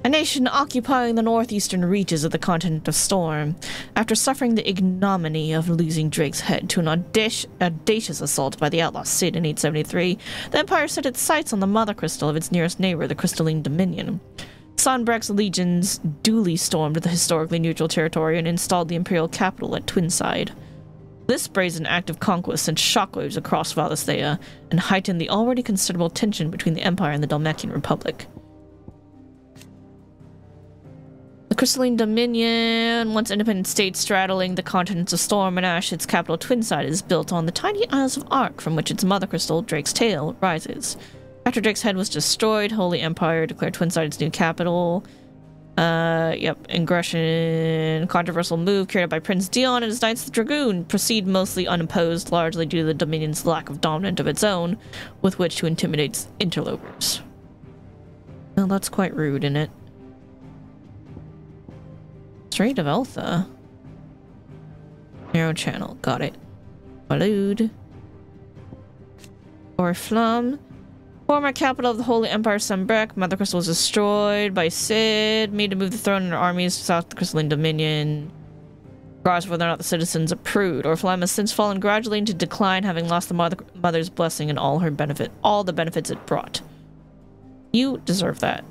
A nation occupying the northeastern reaches of the continent of Storm, after suffering the ignominy of losing Drake's head to an audacious assault by the outlaw Cid in 873, the Empire set its sights on the mother crystal of its nearest neighbor, the Crystalline Dominion. Sanbreque's legions duly stormed the historically neutral territory and installed the imperial capital at Twinside. This brazen act of conquest sent shockwaves across Valisthea and heightened the already considerable tension between the Empire and the Dalmekian Republic. The Crystalline Dominion, once independent state straddling the continents of Storm and Ash, its capital Twinside is built on the tiny Isles of Ark from which its mother crystal, Drake's Tail, rises. After Drake's head was destroyed, Holy Empire declared Twinside its new capital. Ingression, controversial move carried out by Prince Dion and his Knights of the Dragoon proceed mostly unopposed, largely due to the Dominion's lack of dominant of its own, with which to intimidate interlopers. Well, that's quite rude, isn't it? Strait of Eltha. Narrow channel, got it. Walud. Oriflamme. Former capital of the Holy Empire, Sanbreque. Mother Crystal was destroyed by Cid. Made to move the throne and her armies south of the Crystalline Dominion. Regardless of whether or not the citizens approved. Oriflamme has since fallen gradually into decline, having lost the mother's blessing and all the benefits it brought. You deserve that.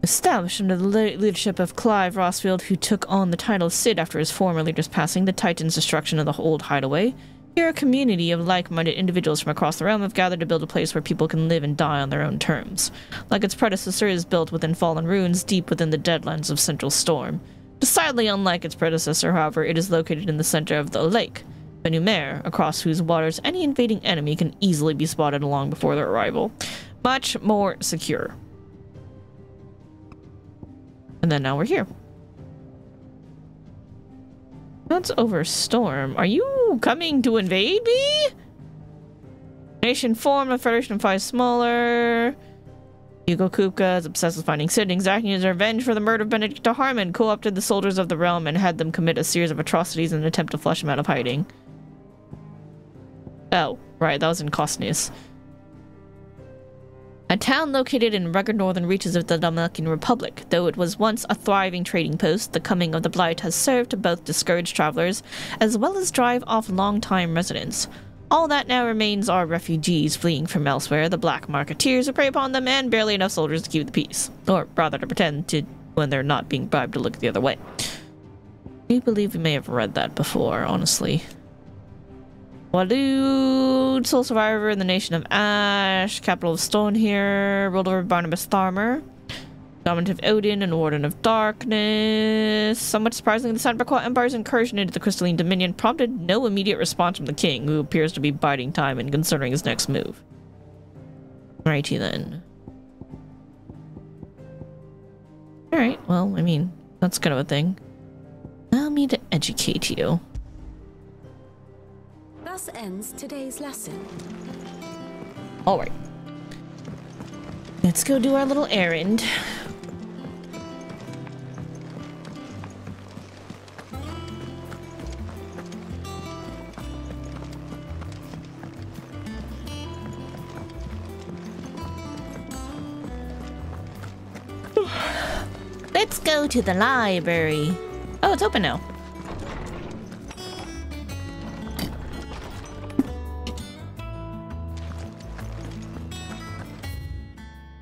Established under the leadership of Clive Rossfield, who took on the title of Cid after his former leader's passing, the Titan's destruction of the old hideaway. Here, a community of like-minded individuals from across the realm have gathered to build a place where people can live and die on their own terms. Like its predecessor, it is built within fallen ruins deep within the deadlands of Central Storm. Decidedly unlike its predecessor, however, it is located in the center of the lake, Benumer, across whose waters any invading enemy can easily be spotted long before their arrival. Much more secure. And then now we're here. That's over Storm. Are you coming to invade me? Nation formed, a federation of 5 smaller. Hugo Kupka is obsessed with finding Cid, exacting his revenge for the murder of Benedicta Harmon, co-opted the soldiers of the realm and had them commit a series of atrocities in an attempt to flush him out of hiding. Oh, right, that was in Cosnes. A town located in rugged northern reaches of the Dominican Republic. Though it was once a thriving trading post, the coming of the Blight has served to both discourage travelers as well as drive off long-time residents. All that now remains are refugees fleeing from elsewhere, the black marketeers who prey upon them, and barely enough soldiers to keep the peace. Or rather, to pretend to when they're not being bribed to look the other way. I do believe we may have read that before, honestly. Walud, sole survivor in the nation of Ash, capital of Stone here, ruled over Barnabas Tharmer, dominant of Odin and warden of darkness. Somewhat surprisingly, the Sandbrequois Empire's incursion into the Crystalline Dominion prompted no immediate response from the king, who appears to be biding time and considering his next move. Righty then. Alright, well, I mean, that's kind of a thing. Allow me to educate you. Thus ends today's lesson. Alright. Let's go do our little errand. Let's go to the library. Oh, it's open now.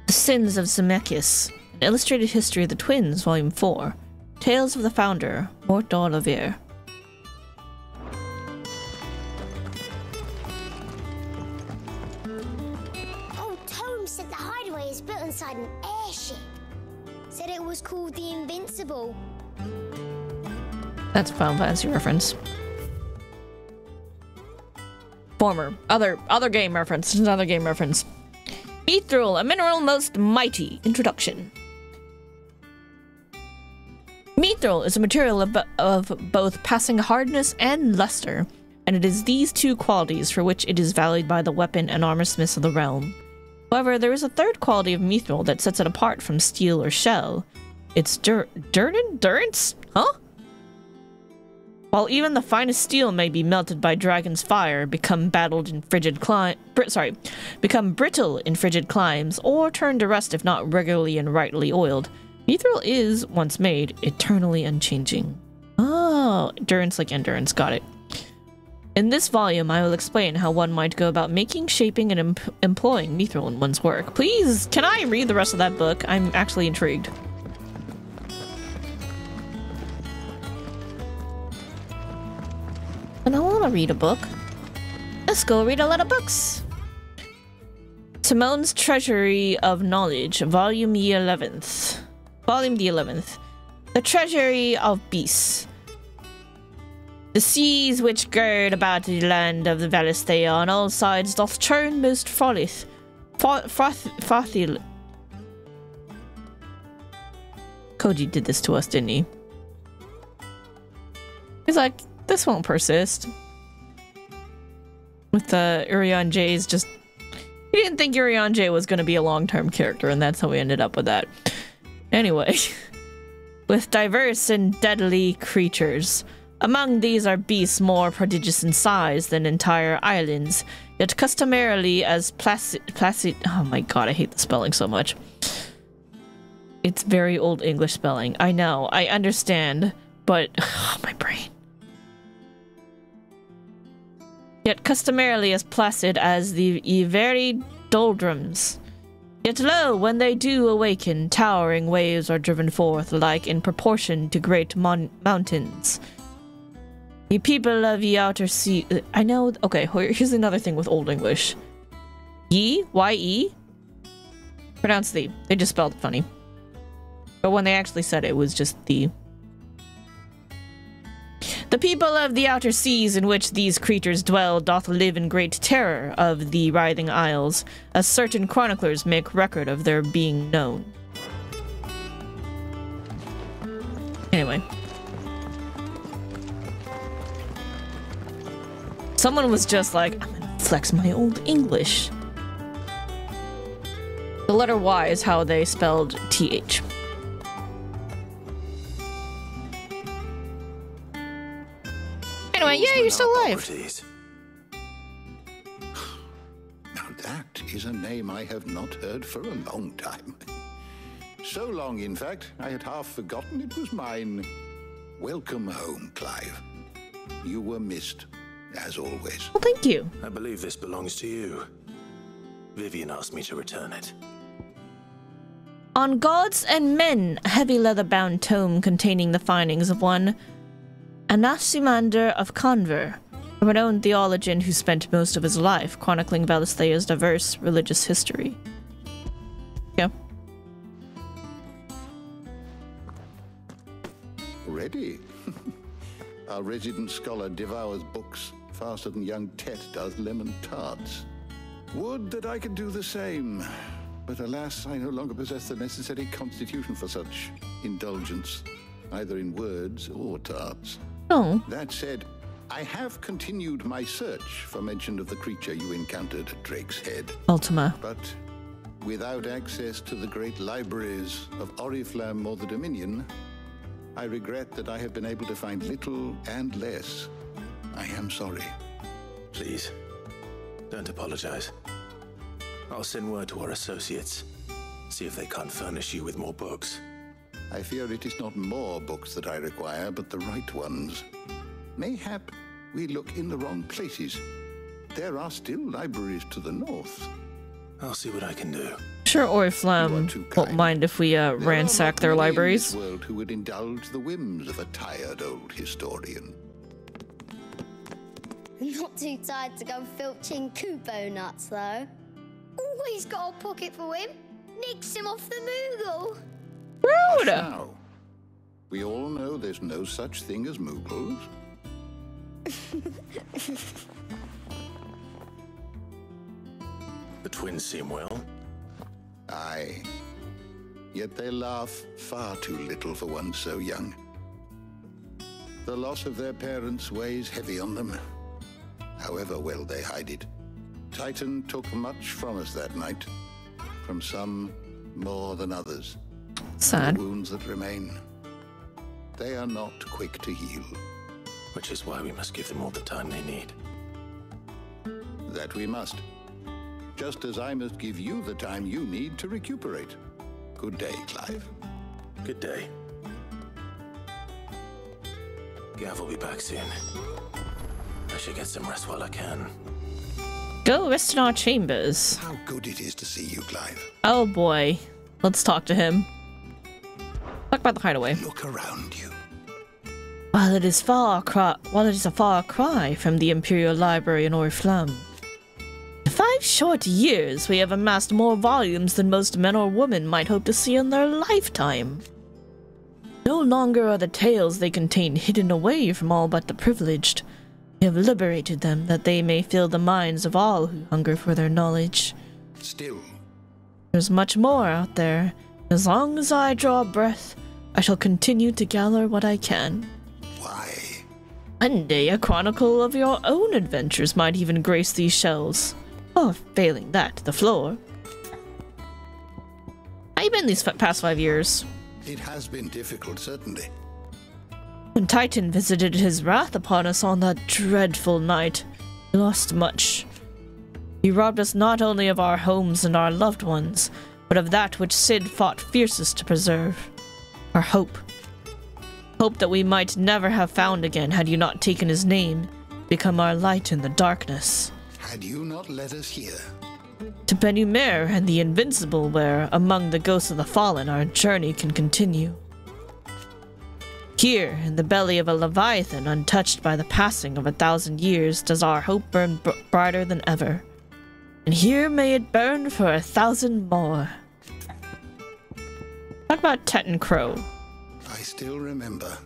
The Sins of Zemeckis, an illustrated history of the twins, Volume 4. Tales of the Founder, Mort d'Olivier. Old Tome said the hideaway is built inside an airship. Said it was called the Invincible. That's a Final Fantasy reference. Other game reference. Another game reference. Mithril, a mineral most mighty. Introduction. Mithril is a material of both passing hardness and luster, and it is these two qualities for which it is valued by the weapon and armor smiths of the realm. However, there is a third quality of mithril that sets it apart from steel or shell. It's durance? Huh? While even the finest steel may be melted by dragon's fire, become brittle in frigid climes, or turn to rust if not regularly and rightly oiled, mithril is, once made, eternally unchanging. Oh, endurance like endurance, got it. In this volume, I will explain how one might go about making, shaping, and employing mithril in one's work. Please, can I read the rest of that book? I'm actually intrigued. And I want to read a book. Let's go read a lot of books. Simone's Treasury of Knowledge, Volume the 11th. The Treasury of Beasts. The seas which gird about the land of the Valisthea on all sides doth churn most frothy. Koji did this to us, didn't he? He's like, this won't persist. With Urian J's just... He didn't think Urian J was going to be a long-term character, and that's how we ended up with that. Anyway. With diverse and deadly creatures. Among these are beasts more prodigious in size than entire islands, yet customarily as placid... Oh my god, I hate the spelling so much. It's very old English spelling. I know, I understand, but... Oh, my brain. Yet customarily as placid as the very doldrums. Yet lo, when they do awaken, towering waves are driven forth, like in proportion to great mountains. The people of the outer sea... I know... Okay, here's another thing with Old English. Ye? Y-E? Pronounce the. They just spelled it funny. But when they actually said it, it was just the... The people of the outer seas in which these creatures dwell doth live in great terror of the writhing isles, as certain chroniclers make record of their being known. Anyway. Someone was just like, I'm gonna flex my old English. The letter Y is how they spelled TH. Anyway, yeah, you're still alive. That is a name I have not heard for a long time. So long, in fact, I had half forgotten it was mine. Welcome home, Clive. You were missed, as always. Well, thank you. I believe this belongs to you. Vivian asked me to return it. On Gods and Men, a heavy leather-bound tome containing the findings of one Anaximander of Conver, a renowned theologian who spent most of his life chronicling Valisthea's diverse religious history. Yeah. Ready? Our resident scholar devours books faster than young Tet does lemon tarts. Would that I could do the same. But alas, I no longer possess the necessary constitution for such indulgence, either in words or tarts. Oh. That said, I have continued my search for mention of the creature you encountered at Drake's Head. Ultima. But without access to the great libraries of Oriflamme or the Dominion, I regret that I have been able to find little and less. I am sorry. Please, don't apologize. I'll send word to our associates. See if they can't furnish you with more books. I fear it is not more books that I require, but the right ones. Mayhap we look in the wrong places. There are still libraries to the north. I'll see what I can do. Sure, Oriflamme won't mind if we ransack their libraries. In this world who would indulge the whims of a tired old historian. Not too tired to go filching Kupo nuts, though. Always got a pocket for him. Nicks him off the Moogle. Rude! Now, we all know there's no such thing as Moogles. The twins seem well. Aye. Yet they laugh far too little for one so young. The loss of their parents weighs heavy on them, however well they hide it. Titan took much from us that night, from some more than others. Sad. The wounds that remain, they are not quick to heal. Which is why we must give them all the time they need. That we must. Just as I must give you the time you need to recuperate. Good day, Clive. Good day. Gav will be back soon. I should get some rest while I can. Go rest in our chambers. How good it is to see you, Clive. Oh boy. Let's talk to him. Talk about the hideaway. Look around you. While it is a far cry from the Imperial Library in Oriflamme. In 5 short years, we have amassed more volumes than most men or women might hope to see in their lifetime. No longer are the tales they contain hidden away from all but the privileged. We have liberated them that they may fill the minds of all who hunger for their knowledge. Still, there's much more out there. As long as I draw breath, I shall continue to gather what I can. Why? One day, a chronicle of your own adventures might even grace these shelves. Or, failing that, the floor. How you been these past 5 years? It has been difficult, certainly. When Titan visited his wrath upon us on that dreadful night, we lost much. He robbed us not only of our homes and our loved ones, but of that which Cid fought fiercest to preserve. Our hope. Hope that we might never have found again had you not taken his name, become our light in the darkness. Had you not let us hear? To Benumere and the Invincible, where, among the ghosts of the fallen, our journey can continue. Here, in the belly of a Leviathan untouched by the passing of 1,000 years, does our hope burn brighter than ever. And here may it burn for 1,000 more. Talk about Tet and Crow. I still remember.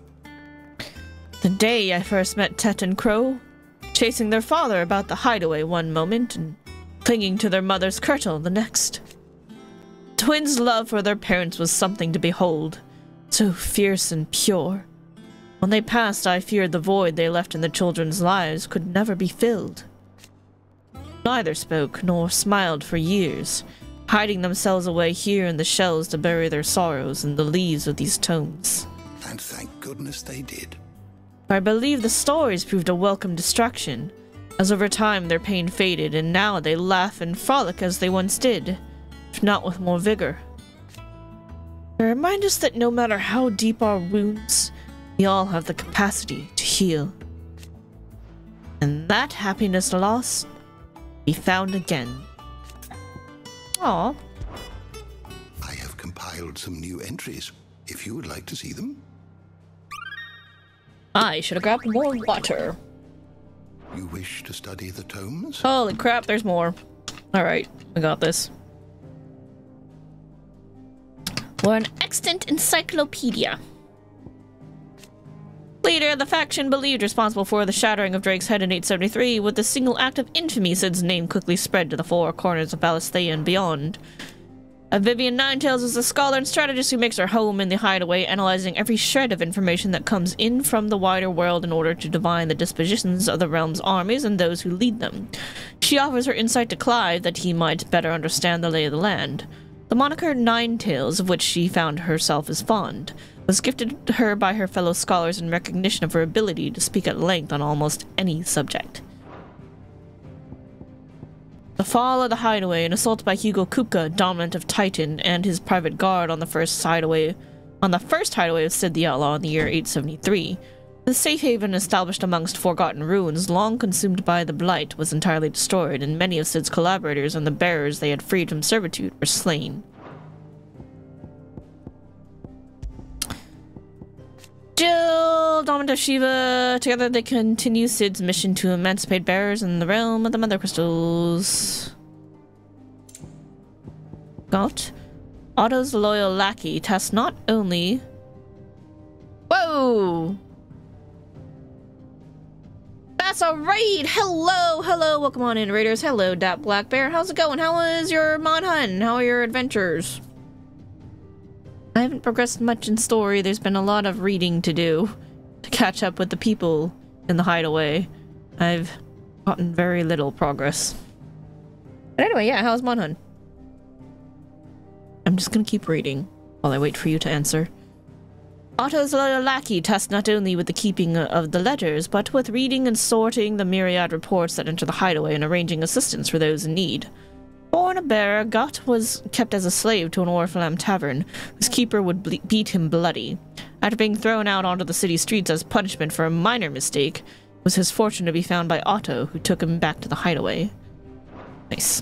The day I first met Tet and Crow, chasing their father about the hideaway one moment and clinging to their mother's kirtle the next. Twins' love for their parents was something to behold, so fierce and pure. When they passed, I feared the void they left in the children's lives could never be filled. Neither spoke nor smiled for years, hiding themselves away here in the shells to bury their sorrows in the leaves of these tomes. And thank goodness they did. I believe the stories proved a welcome distraction, As over time their pain faded, and now they laugh and frolic as they once did, if not with more vigor. They remind us that no matter how deep our wounds, we all have the capacity to heal. And that happiness lost, be found again. Aww. I have compiled some new entries, if you would like to see them. I should have grabbed more water. You wish to study the tomes? Holy crap, there's more. Alright, I got this. We're an extant encyclopedia. Leader of the faction believed responsible for the shattering of Drake's head in 873, with the single act of infamy, Sid's name quickly spread to the four corners of Valisthea and beyond. Vivian Ninetails is a scholar and strategist who makes her home in the hideaway, analyzing every shred of information that comes in from the wider world in order to divine the dispositions of the realm's armies and those who lead them. She offers her insight to Clive that he might better understand the lay of the land. The moniker Ninetails, of which she found herself as fond, was gifted to her by her fellow scholars in recognition of her ability to speak at length on almost any subject. The fall of the hideaway, an assault by Hugo Kupka, dominant of Titan, and his private guard on the first hideaway of Sid the Outlaw in the year 873. The safe haven established amongst forgotten ruins, long consumed by the blight, was entirely destroyed, and many of Sid's collaborators and the bearers they had freed from servitude were slain. Jill, dominant of Shiva, together they continue Sid's mission to emancipate bearers in the realm of the Mother Crystals. Got Otto's loyal lackey tasked not only... Whoa! That's a raid! Hello, hello, welcome on in, raiders. Hello, Dat Black Bear. How's it going? How was your mod hunt? How are your adventures? I haven't progressed much in story. There's been a lot of reading to do to catch up with the people in the hideaway. I've gotten very little progress. But anyway, yeah, how's mod hunt? I'm just gonna keep reading while I wait for you to answer. Otto's loyal lackey tasked not only with the keeping of the ledgers, but with reading and sorting the myriad reports that enter the hideaway and arranging assistance for those in need. Born a bearer, Gut was kept as a slave to an Orphalam tavern, whose keeper would beat him bloody. After being thrown out onto the city streets as punishment for a minor mistake, it was his fortune to be found by Otto, who took him back to the hideaway. Nice.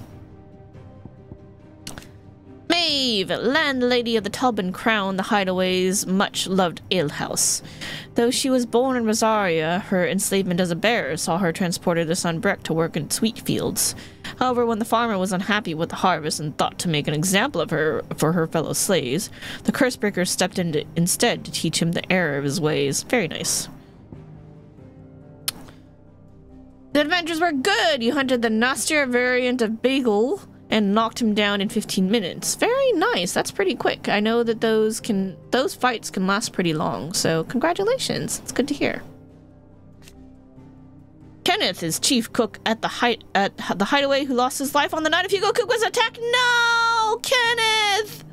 Maeve, landlady of the Tub and Crown, the hideaway's much-loved alehouse. Though she was born in Rosaria, her enslavement as a bearer saw her transported to Sunbreck to work in sweet fields. However, when the farmer was unhappy with the harvest and thought to make an example of her for her fellow slaves, the Cursebreaker stepped in instead to teach him the error of his ways. Very nice. The adventures were good! You hunted the nastier variant of Bagel and knocked him down in 15 minutes. Very nice. That's pretty quick. I know that those fights can last pretty long, so congratulations. It's good to hear. Kenneth is chief cook at the hideaway who lost his life on the night of Hugo Kupka's attack. No! Kenneth!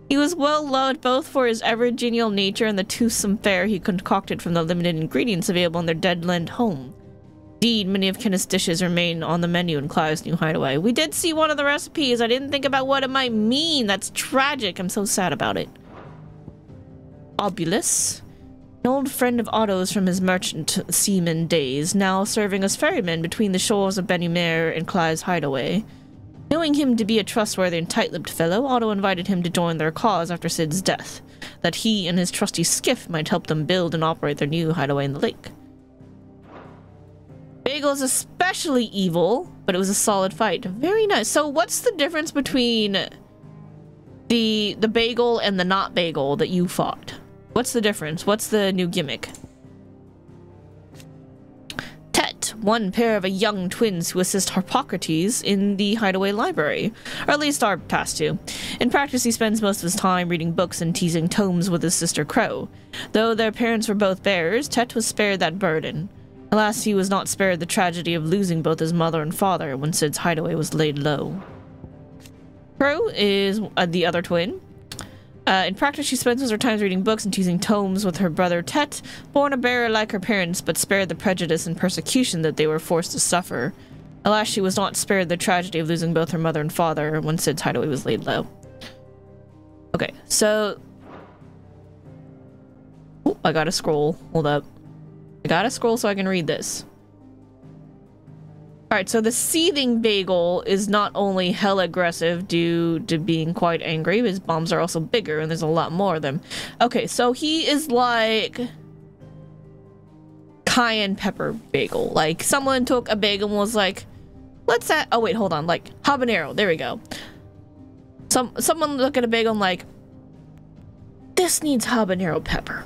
He was well loved both for his ever-genial nature and the toothsome fare he concocted from the limited ingredients available in their deadland home. Indeed, many of Kenneth's dishes remain on the menu in Clive's new hideaway. We did see one of the recipes. I didn't think about what it might mean. That's tragic. I'm so sad about it. Obulus, an old friend of Otto's from his merchant seaman days, now serving as ferryman between the shores of Benumere and Clive's hideaway. Knowing him to be a trustworthy and tight-lipped fellow, Otto invited him to join their cause after Sid's death, that he and his trusty skiff might help them build and operate their new hideaway in the lake. Bagel's especially evil, but it was a solid fight. Very nice. So what's the difference between the Bagel and the not Bagel that you fought? What's the difference? What's the new gimmick? Tet, one pair of young twins who assist Harpocrates in the hideaway library, or at least are tasked to. In practice, he spends most of his time reading books and teasing tomes with his sister Crow. Though their parents were both bearers, Tet was spared that burden. Alas, he was not spared the tragedy of losing both his mother and father when Sid's hideaway was laid low. Crow is the other twin. In practice, she spends her time reading books and choosing tomes with her brother Tet, born a bearer like her parents, but spared the prejudice and persecution that they were forced to suffer. Alas, she was not spared the tragedy of losing both her mother and father when Sid's hideaway was laid low. Okay, so... Ooh, I gotta scroll. Hold up. I gotta scroll so I can read this. Alright, so the seething bagel is not only hell aggressive due to being quite angry, but his bombs are also bigger and there's a lot more of them. Okay, so he is like cayenne pepper bagel. Like someone took a bagel and was like, let's add, oh wait, hold on, like habanero, there we go. Someone look at a bagel and like, this needs habanero pepper.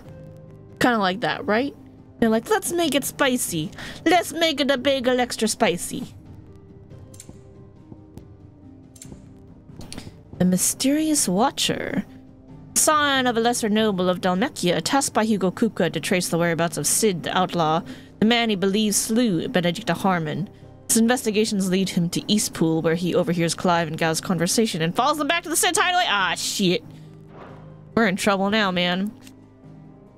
Kind of like that, right? They're like, let's make it spicy. Let's make it a bagel extra spicy. The Mysterious Watcher. Son of a lesser noble of Dalmekia, tasked by Hugo Kupka to trace the whereabouts of Sid the Outlaw, the man he believes slew Benedicta Harmon. His investigations lead him to Eastpool, where he overhears Clive and Gal's conversation and follows them back to the Sid's hideaway. Ah, shit. We're in trouble now, man.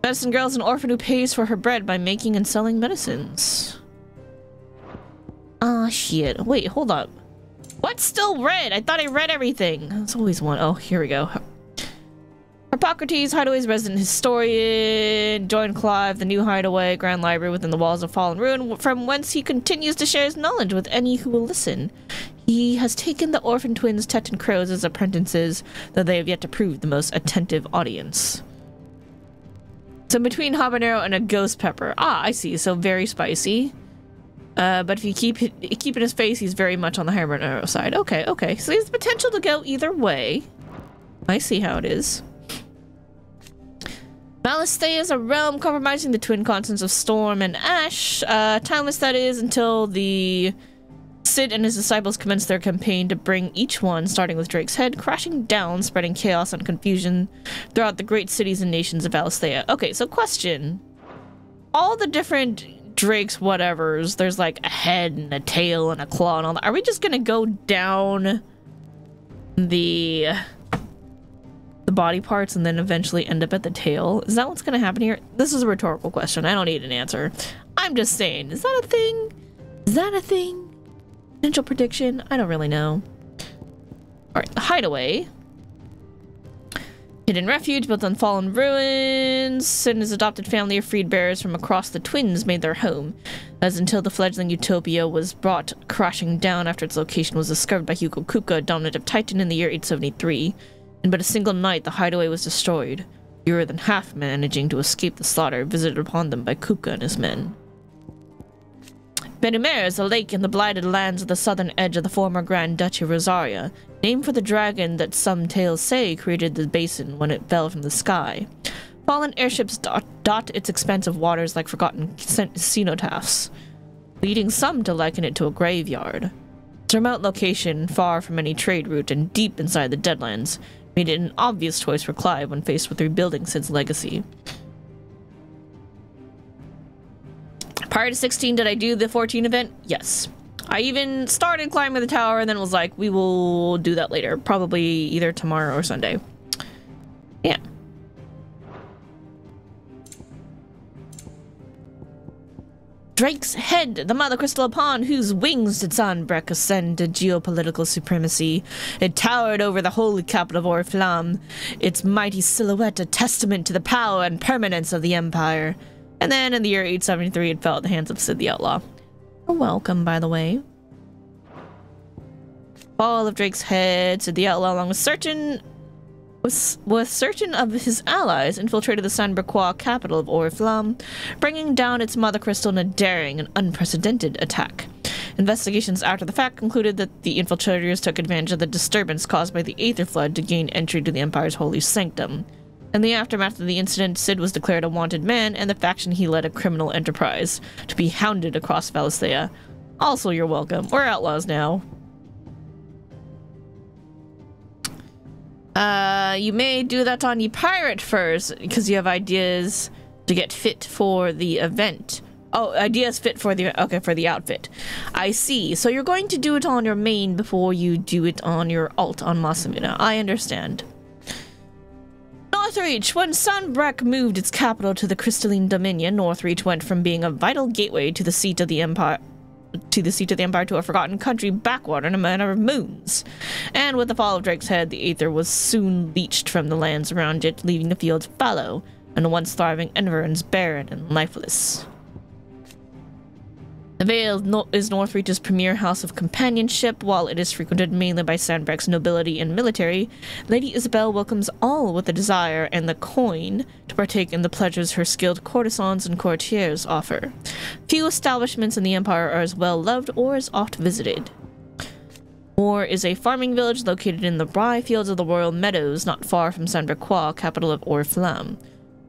Medicine Girl is an orphan who pays for her bread by making and selling medicines. Ah, shit. Wait, hold up. What's still red? I thought I read everything. There's always one. Oh, here we go. Hippocrates, Hideaway's resident historian, joined Clive, the new hideaway, Grand Library within the walls of Fallen Ruin, from whence he continues to share his knowledge with any who will listen. He has taken the orphan twins Tet and Crows as apprentices, though they have yet to prove the most attentive audience. So between habanero and a ghost pepper. Ah, I see. So very spicy. But if you keep in his face, he's very much on the habanero side. Okay, okay. So he has the potential to go either way. I see how it is. Valisthea is a realm compromising the twin continents of Storm and Ash. Timeless, that is, until the Sid and his disciples commence their campaign to bring each one, starting with Drake's Head, crashing down, spreading chaos and confusion throughout the great cities and nations of Valisthea. Okay, so question. All the different Drake's whatevers, there's like a head and a tail and a claw and all that. Are we just gonna go down the body parts and then eventually end up at the tail? Is that what's gonna happen here? This is a rhetorical question. I don't need an answer. I'm just saying, is that a thing? Is that a thing? Potential prediction? I don't really know. Alright, the hideaway. Hidden refuge built on fallen ruins. Sid and his adopted family of freed bearers from across the twins made their home. As until the fledgling utopia was brought crashing down after its location was discovered by Hugo Kupka, a dominant of Titan, in the year 873. In but a single night, the hideaway was destroyed. Fewer than half managing to escape the slaughter visited upon them by Kupka and his men. Benumer is a lake in the blighted lands of the southern edge of the former Grand Duchy of Rosaria, named for the dragon that some tales say created the basin when it fell from the sky. Fallen airships dot its expansive waters like forgotten cenotaphs, leading some to liken it to a graveyard. Its remote location, far from any trade route and deep inside the Deadlands, made it an obvious choice for Clive when faced with rebuilding Sid's legacy. Prior to 16, did I do the 14 event? Yes. I even started climbing the tower and then was like, we will do that later. Probably either tomorrow or Sunday. Yeah. Drake's Head, the mother crystal upon whose wings did Sanbreque ascend to geopolitical supremacy. It towered over the holy capital of Oriflamme, its mighty silhouette a testament to the power and permanence of the Empire. And then in the year 873, it fell at the hands of Sid the Outlaw. You're welcome, by the way. Fall of Drake's Head, Sid the Outlaw, along with certain of his allies, infiltrated the Sanbrequois capital of Oriflamme, bringing down its mother crystal in a daring and unprecedented attack. Investigations after the fact concluded that the infiltrators took advantage of the disturbance caused by the Aether Flood to gain entry to the Empire's holy sanctum. In the aftermath of the incident, Sid was declared a wanted man, and the faction he led a criminal enterprise to be hounded across Valisthea. Also, you're welcome. We're outlaws now. You may do that on your pirate first, because you have ideas to get fit for the event. Oh, ideas fit for the, okay, for the outfit. I see. So you're going to do it on your main before you do it on your alt on Masamune. I understand. Northreach. When Sanbreque moved its capital to the Crystalline Dominion, Northreach went from being a vital gateway to the seat of the Empire to a forgotten country backwater in a matter of moons. And with the fall of Drake's Head, the Aether was soon leached from the lands around it, leaving the fields fallow and the once thriving environs barren and lifeless. The Vale is Northreach's premier house of companionship. While it is frequented mainly by Sanbreque's nobility and military, Lady Isabel welcomes all with the desire and the coin to partake in the pleasures her skilled courtesans and courtiers offer. Few establishments in the Empire are as well loved or as oft visited. Moor is a farming village located in the rye fields of the Royal Meadows, not far from Sanbreque, capital of Oriflamme.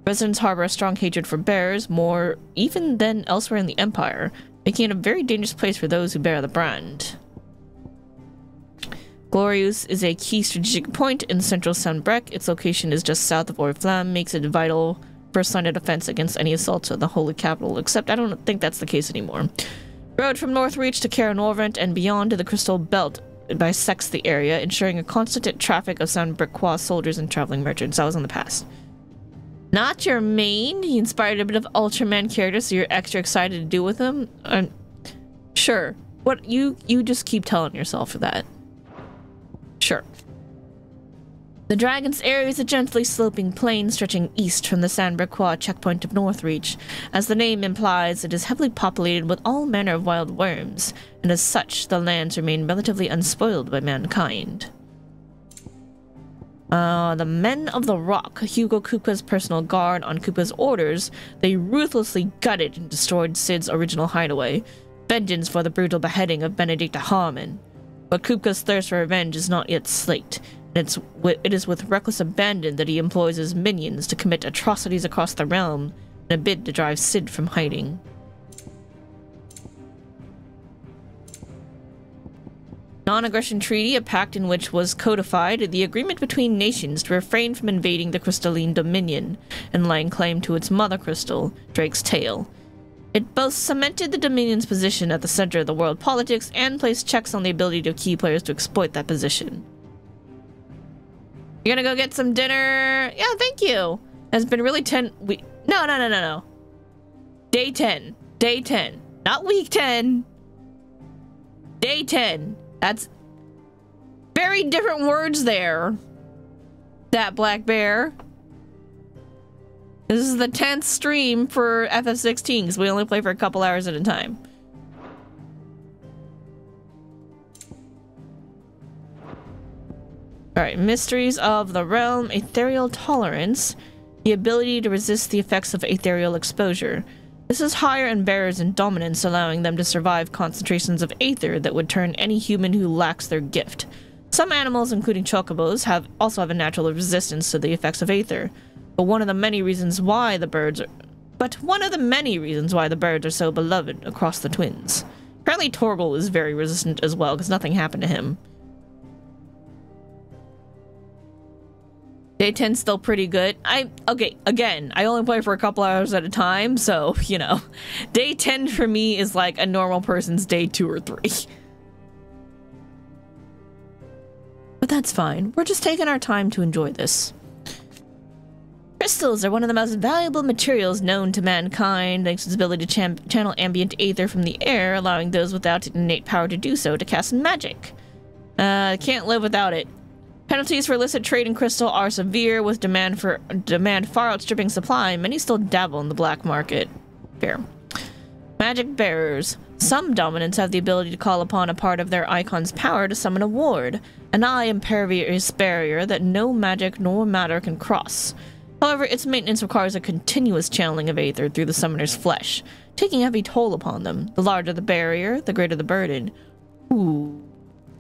Residents harbor a strong hatred for bears, more even than elsewhere in the Empire, making it a very dangerous place for those who bear the brand. Glorious is a key strategic point in central Sanbreque. Its location is just south of Oriflamme, makes it a vital first-line of defense against any assaults of the holy capital, except I don't think that's the case anymore. Road from Northreach to Caer Norvent and beyond to the Crystal Belt bisects the area, ensuring a constant traffic of Sanbreque soldiers and traveling merchants. That was in the past. Not your main. He inspired a bit of Ultraman character, so you're extra excited to deal with him. Sure. What you just keep telling yourself for that. Sure. The Dragon's Area is a gently sloping plain stretching east from the Sanbreque checkpoint of Northreach. As the name implies, it is heavily populated with all manner of wild worms, and as such, the lands remain relatively unspoiled by mankind. The Men of the Rock, Hugo Kupka's personal guard on Kupka's orders, they ruthlessly gutted and destroyed Cid's original hideaway. Vengeance for the brutal beheading of Benedicta Harmon. But Kupka's thirst for revenge is not yet slaked, and it is with reckless abandon that he employs his minions to commit atrocities across the realm in a bid to drive Cid from hiding. Non-aggression treaty, a pact in which was codified the agreement between nations to refrain from invading the Crystalline Dominion and laying claim to its mother crystal, Drake's Tail. It both cemented the Dominion's position at the center of the world politics and placed checks on the ability of key players to exploit that position. You're gonna go get some dinner? Yeah, thank you. It's been really No. Day 10. Day 10. Not week 10. Day 10. That's very different words there. That Black Bear. This is the 10th stream for FF16 because we only play for a couple hours at a time. Alright, Mysteries of the Realm, Ethereal Tolerance, the ability to resist the effects of ethereal exposure. This is higher in bearers and dominance, allowing them to survive concentrations of aether that would turn any human who lacks their gift. Some animals, including chocobos, also have a natural resistance to the effects of aether, but one of the many reasons why the birds are so beloved across the twins. Apparently Torgal is very resistant as well, because nothing happened to him. Day 10's still pretty good. Okay, again, I only play for a couple hours at a time, so, you know. Day 10 for me is like a normal person's day 2 or 3. But that's fine. We're just taking our time to enjoy this. Crystals are one of the most valuable materials known to mankind, thanks to its ability to channel ambient aether from the air, allowing those without innate power to do so to cast magic. Can't live without it. Penalties for illicit trade in crystal are severe, with demand far outstripping supply. Many still dabble in the black market. Fair. Magic bearers. Some dominants have the ability to call upon a part of their icon's power to summon a ward, an impervious barrier that no magic nor matter can cross. However, its maintenance requires a continuous channeling of aether through the summoner's flesh, taking a heavy toll upon them. The larger the barrier, the greater the burden. Ooh,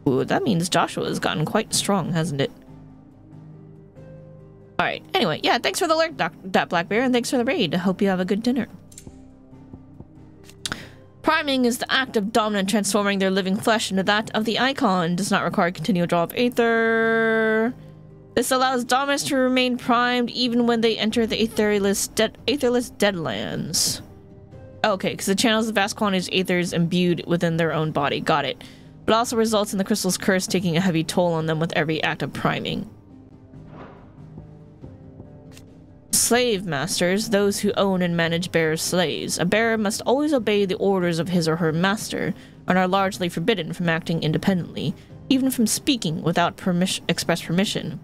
that means Joshua has gotten quite strong, hasn't it? Alright, anyway, yeah, thanks for the alert, that Black Bear, and thanks for the raid. I hope you have a good dinner. Priming is the act of dominant transforming their living flesh into that of the icon. Does not require continual draw of aether. This allows dominants to remain primed even when they enter the aetherless deadlands. Okay, because it channels the vast quantities of aethers imbued within their own body. Got it. But also results in the crystal's curse taking a heavy toll on them with every act of priming. slave masters, those who own and manage bearer slaves. A bearer must always obey the orders of his or her master, and are largely forbidden from acting independently, even from speaking without express permission.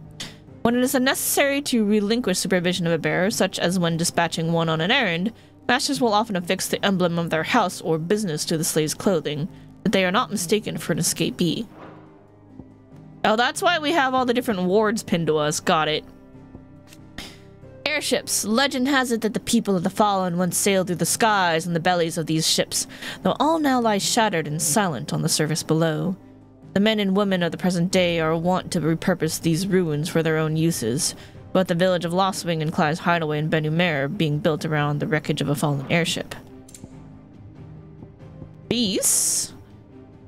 When it is unnecessary to relinquish supervision of a bearer, such as when dispatching one on an errand, masters will often affix the emblem of their house or business to the slave's clothing, that they are not mistaken for an escapee. Oh, that's why we have all the different wards pinned to us. Got it. Airships. Legend has it that the people of the Fallen once sailed through the skies in the bellies of these ships, though all now lie shattered and silent on the surface below. The men and women of the present day are wont to repurpose these ruins for their own uses, but the village of Lostwing and Clive's hideaway in Ben-Umair being built around the wreckage of a fallen airship. Beasts?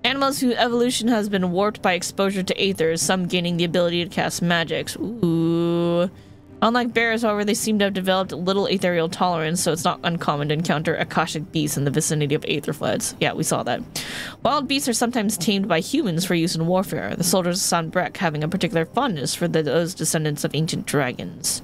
Animals whose evolution has been warped by exposure to aethers, some gaining the ability to cast magics. Ooh. Unlike bears, however, they seem to have developed little ethereal tolerance, so it's not uncommon to encounter Akashic beasts in the vicinity of aether floods. Yeah, we saw that. Wild beasts are sometimes tamed by humans for use in warfare, the soldiers of Sanbreque having a particular fondness for those descendants of ancient dragons.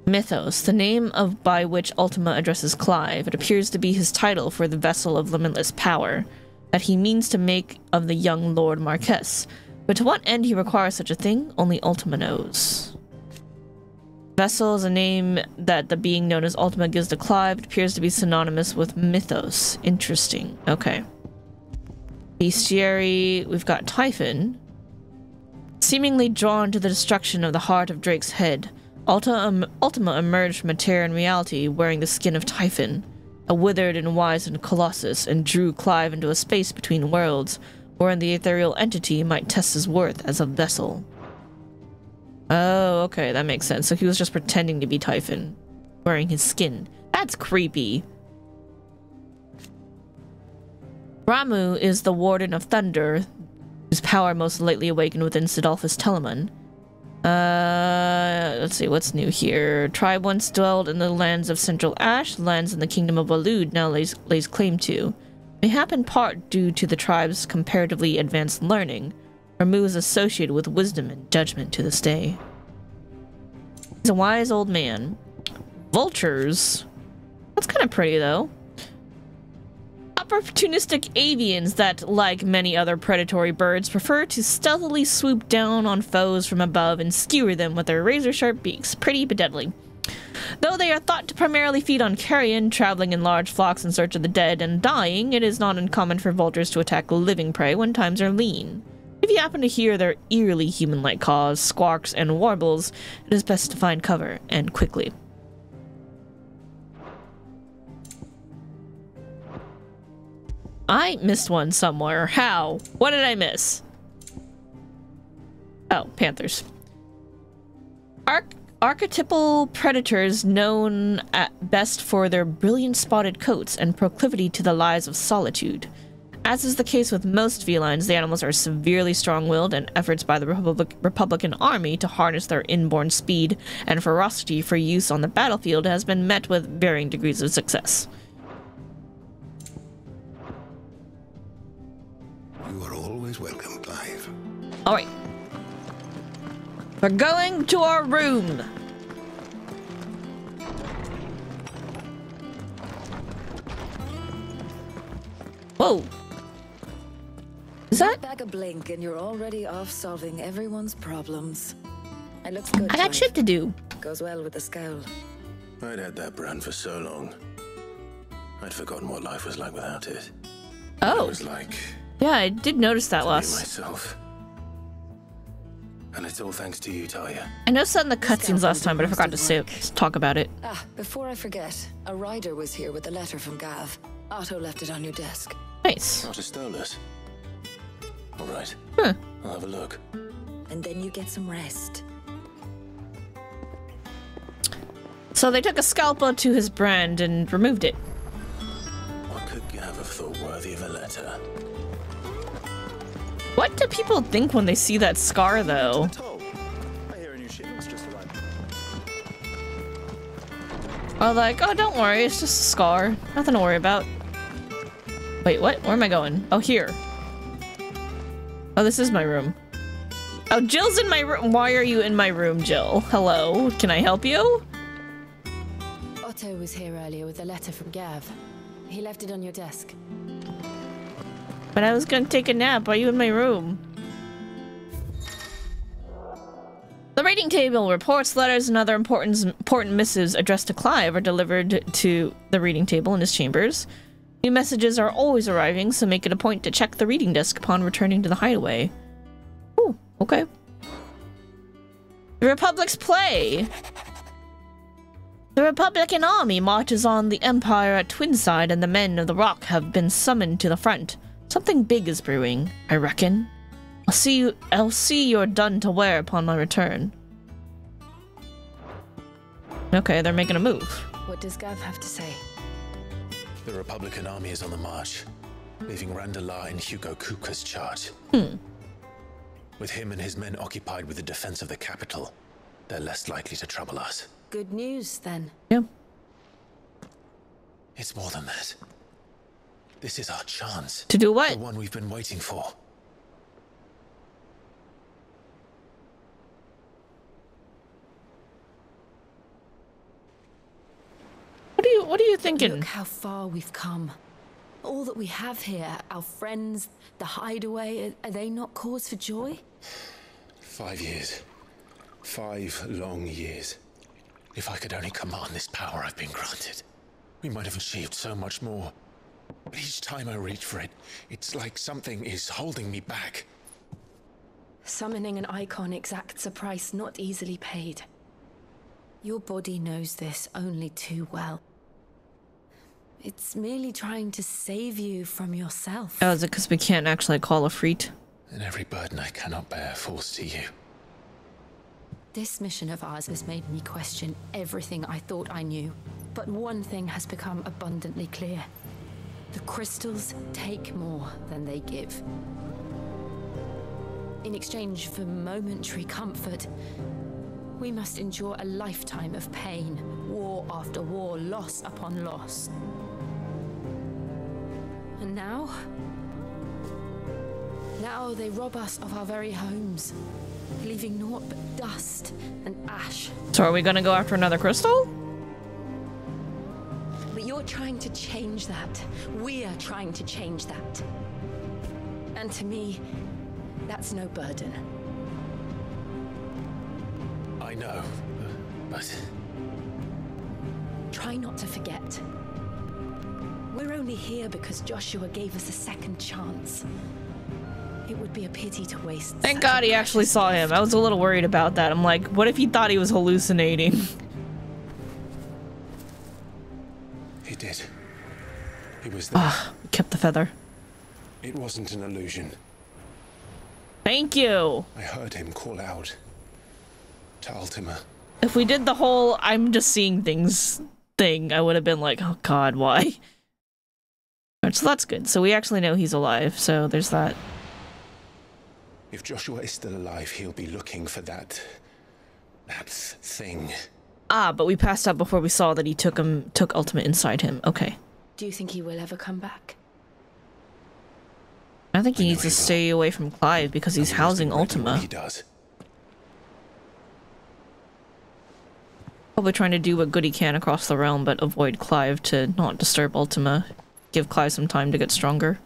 Mythos, the name by which Ultima addresses Clive. It appears to be his title for the vessel of limitless power that he means to make of the young Lord Marquess. But to what end he requires such a thing, only Ultima knows. Vessel is a name that the being known as Ultima gives to Clive. It appears to be synonymous with mythos. Interesting. Okay. Bestiary, we've got Typhon. Seemingly drawn to the destruction of the heart of Drake's head, Ultima emerged from a tear in reality wearing the skin of Typhon, a withered and wizened colossus, and drew Clive into a space between worlds, wherein the ethereal entity might test his worth as a vessel. Oh, okay, that makes sense. So he was just pretending to be Typhon, wearing his skin. That's creepy. Ramu is the Warden of Thunder, whose power most lately awakened within Sidolphus Telemon. Let's see, what's new here? Tribe once dwelled in the lands of Central Ash, lands in the Kingdom of Waloed now lays claim to. Mayhap in part due to the tribe's comparatively advanced learning, Ramu is associated with wisdom and judgment to this day. He's a wise old man. Vultures. That's kind of pretty, though. Opportunistic avians that, like many other predatory birds, prefer to stealthily swoop down on foes from above and skewer them with their razor-sharp beaks. Pretty but deadly. Though they are thought to primarily feed on carrion, traveling in large flocks in search of the dead and dying, it is not uncommon for vultures to attack living prey when times are lean. If you happen to hear their eerily human-like caws, squawks, and warbles, it is best to find cover, and quickly. I missed one somewhere. How? What did I miss? Oh, panthers. Archetypal predators known at best for their brilliant spotted coats and proclivity to the lies of solitude. As is the case with most felines, the animals are severely strong-willed, and efforts by the Republican Army to harness their inborn speed and ferocity for use on the battlefield has been met with varying degrees of success. You are always welcome, Clive. Alright. We're going to our room. Whoa. Is that? Back a blink and you're already off solving everyone's problems. It looks good. I got shit to do. Goes well with the scowl. I'd had that brand for so long. I'd forgotten what life was like without it. Oh. It was like... Yeah, I did notice that last. myself. And it's all thanks to you, Talia. I noticed that in the cutscenes last time, but I forgot to talk about it. Ah, before I forget, a rider was here with a letter from Gav. Otto left it on your desk. Nice. Otto stole us. All right. Huh. I'll have a look. And then you get some rest. So they took a scalpel to his brand and removed it. What could Gav have thought worthy of a letter? What do people think when they see that scar, though? Oh, like, oh, don't worry, it's just a scar. Nothing to worry about. Wait, what? Where am I going? Oh, here. Oh, this is my room. Oh, Jill's in my room. Why are you in my room, Jill? Hello, can I help you? Otto was here earlier with a letter from Gav. He left it on your desk. But I was gonna take a nap. Why are you in my room? The reading table reports, letters, and other important missives addressed to Clive are delivered to the reading table in his chambers. New messages are always arriving, so make it a point to check the reading desk upon returning to the hideaway. Ooh, okay. The Republic's play! The Republican army marches on the Empire at Twinside, and the men of the Rock have been summoned to the front. Something big is brewing, I reckon. I'll see you're done to wear upon my return. Okay, they're making a move. What does Gav have to say? The Republican army is on the march, leaving Randalar in Hugo Kuka's charge. With him and his men occupied with the defense of the capital, they're less likely to trouble us. Good news, then. Yeah. It's more than that. This is our chance. To do what? The one we've been waiting for. What are you thinking? Look how far we've come. All that we have here, our friends, the hideaway, are they not cause for joy? 5 years. 5 long years. If I could only command this power I've been granted, we might have achieved so much more. But each time I reach for it, it's like something is holding me back. Summoning an icon exacts a price not easily paid. Your body knows this only too well. It's merely trying to save you from yourself. Oh, is it because we can't actually call a freet? And every burden I cannot bear falls to you. This mission of ours has made me question everything I thought I knew. But one thing has become abundantly clear. The crystals take more than they give. In exchange for momentary comfort, we must endure a lifetime of pain, war after war, loss upon loss. And now they rob us of our very homes, leaving naught but dust and ash. So are we gonna go after another crystal? But you're trying to change that. We're trying to change that. And to me, that's no burden. I know, but... Try not to forget. We're only here because Joshua gave us a second chance. It would be a pity to waste. Thank God he actually saw him. I was a little worried about that. I'm like, what if he thought he was hallucinating? He did. He was there. Ah, kept the feather. It wasn't an illusion. Thank you. I heard him call out to Ultima. If we did the whole I'm just seeing things thing, I would have been like, oh God, why? Alright, so that's good. So we actually know he's alive, so there's that. If Joshua is still alive, he'll be looking for that thing. Ah, but we passed out before we saw that he took Ultima inside him. Okay. Do you think he will ever come back? I think he needs to stay away from Clive because he's housing Ultima. He does. Probably trying to do what good he can across the realm, but avoid Clive to not disturb Ultima. Give Clive some time to get stronger.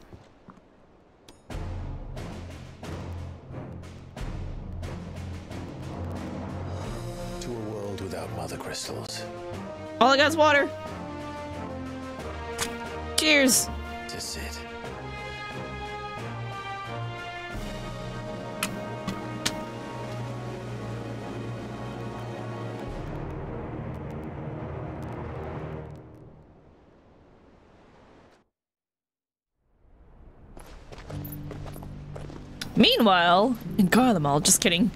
To a world without mother crystals. All I got is water. Cheers. To Sid. Meanwhile, in Garlemald, just kidding.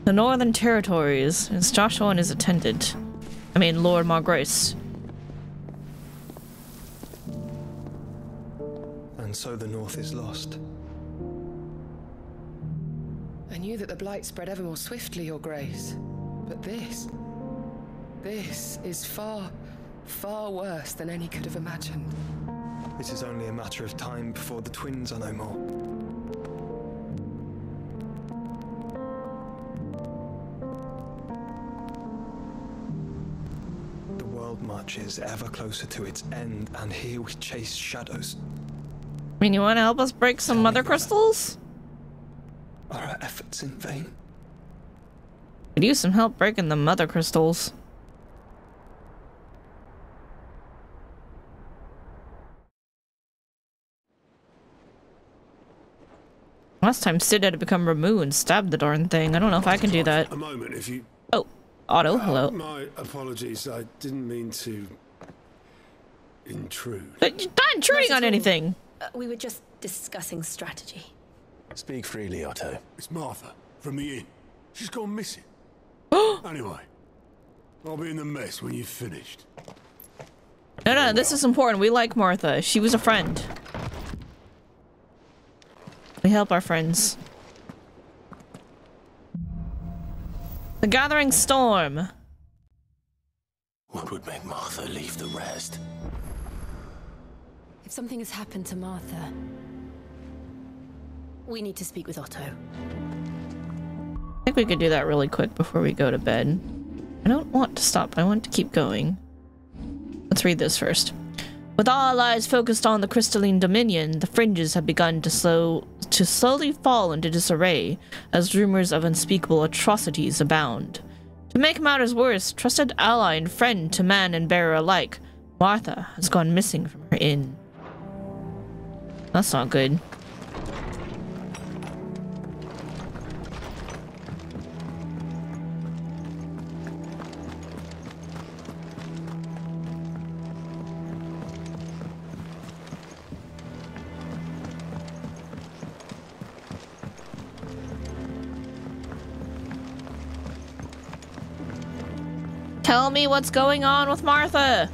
The Northern Territories, it's Joshua and his attendant. I mean, Lord Margrace. And so the North is lost. I knew that the Blight spread ever more swiftly, Your Grace. But this is far, far worse than any could have imagined. It is only a matter of time before the twins are no more. march is ever closer to its end, and here we chase shadows. I mean, you want to help us break some mother crystals? Are our efforts in vain? Could use some help breaking the mother crystals. Last time Sid had to become Ramu and stab the darn thing. I don't know if I can do that. A moment, if you... Oh, Otto, hello. My apologies, I didn't mean to intrude. You're not intruding on anything. We were just discussing strategy. Speak freely, Otto. It's Martha, from the inn. She's gone missing. Anyway, I'll be in the mess when you've finished. No, this is important. We like Martha. She was a friend. We help our friends. The Gathering Storm. What would make Martha leave the rest? If something has happened to Martha, we need to speak with Otto. I think we could do that really quick before we go to bed. I don't want to stop. I want to keep going. Let's read this first. With all eyes focused on the crystalline dominion, the fringes have begun to slowly fall into disarray as rumors of unspeakable atrocities abound. To make matters worse, trusted ally and friend to man and bearer alike, Martha has gone missing from her inn. That's not good. Tell me what's going on with Martha.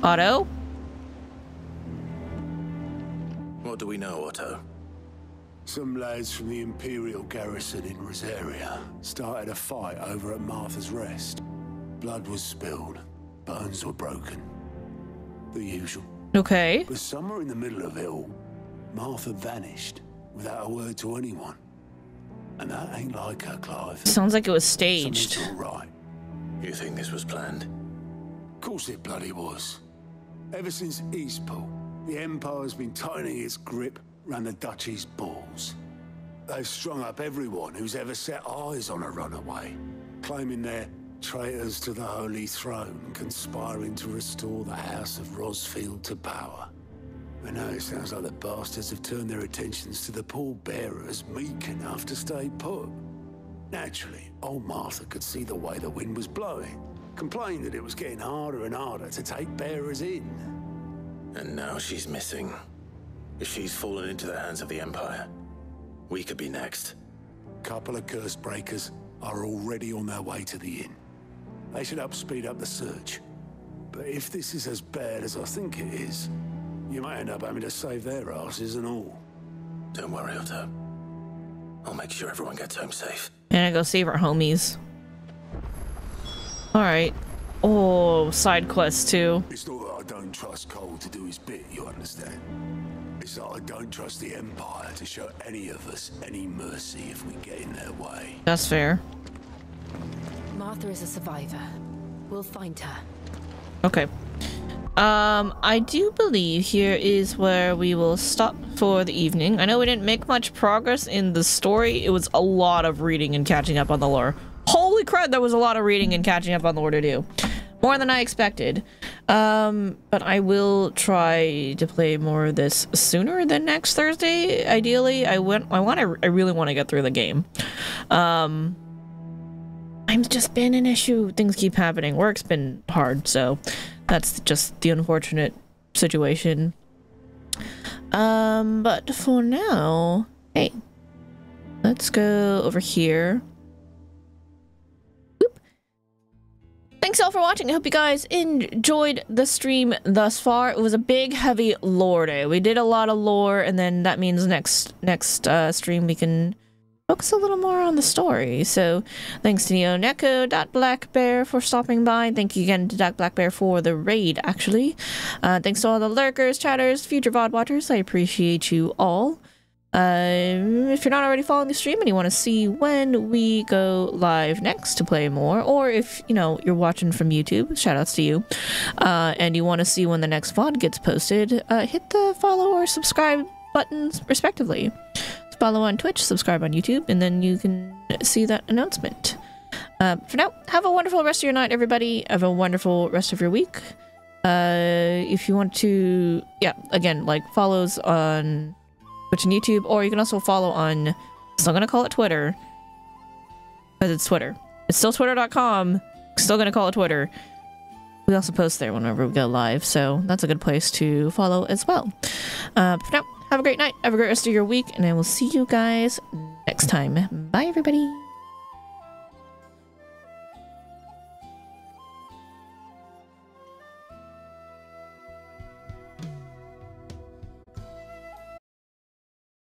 Otto? What do we know, Otto? Some lads from the Imperial garrison in Rosaria started a fight over at Martha's Rest. Blood was spilled, bones were broken. The usual. Okay. But somewhere in the middle of it all, Martha vanished without a word to anyone. And that ain't like her, Clive. Sounds like it was staged. Something's all right. You think this was planned? Of course it bloody was. Ever since Eastpool, the Empire's been tightening its grip round the Duchy's balls. They've strung up everyone who's ever set eyes on a runaway, claiming they're traitors to the Holy Throne, conspiring to restore the House of Rosfield to power. I know it sounds like the bastards have turned their attentions to the pallbearers meek enough to stay put. Naturally, old Martha could see the way the wind was blowing, complained that it was getting harder and harder to take bearers in. And now she's missing. If she's fallen into the hands of the Empire, we could be next. Couple of curse breakers are already on their way to the inn. They should help speed up the search. But if this is as bad as I think it is, you might end up having to save their asses and all. Don't worry, Otto. I'll make sure everyone gets home safe. And I go save our homies. Alright. Oh, side quest too. It's not that I don't trust Cole to do his bit, you understand? It's that I don't trust the Empire to show any of us any mercy if we get in their way. That's fair. Martha is a survivor. We'll find her. Okay. I do believe here is where we will stop for the evening. I know we didn't make much progress in the story. It was a lot of reading and catching up on the lore. Holy crap, there was a lot of reading and catching up on the lore to do. More than I expected. But I will try to play more of this sooner than next Thursday. Ideally, I really want to get through the game. I'm just been an issue. Things keep happening. Work's been hard, so that's just the unfortunate situation. But for now, hey, let's go over here. Boop. Thanks all for watching. I hope you guys enjoyed the stream thus far. It was a big, heavy lore day. We did a lot of lore, and then that means next stream we can focus a little more on the story. So thanks to NeoNeko.Blackbear for stopping by. Thank you again to Blackbear for the raid, actually. Thanks to all the lurkers, chatters, future VoD watchers. I appreciate you all. If you're not already following the stream and you want to see when we go live next to play more, or if, you know, you're watching from YouTube, shout outs to you, and you want to see when the next VoD gets posted, hit the follow or subscribe buttons respectively. Follow on Twitch, subscribe on YouTube, and then you can see that announcement. For now, have a wonderful rest of your night, everybody. Have a wonderful rest of your week. If you want to, yeah, again, like, follows on Twitch and YouTube, or you can also follow on, I'm still gonna call it Twitter, because it's Twitter. It's still twitter.com, still gonna call it Twitter. We also post there whenever we go live, so that's a good place to follow as well. For now, have a great night, have a great rest of your week, and I will see you guys next time. Bye, everybody!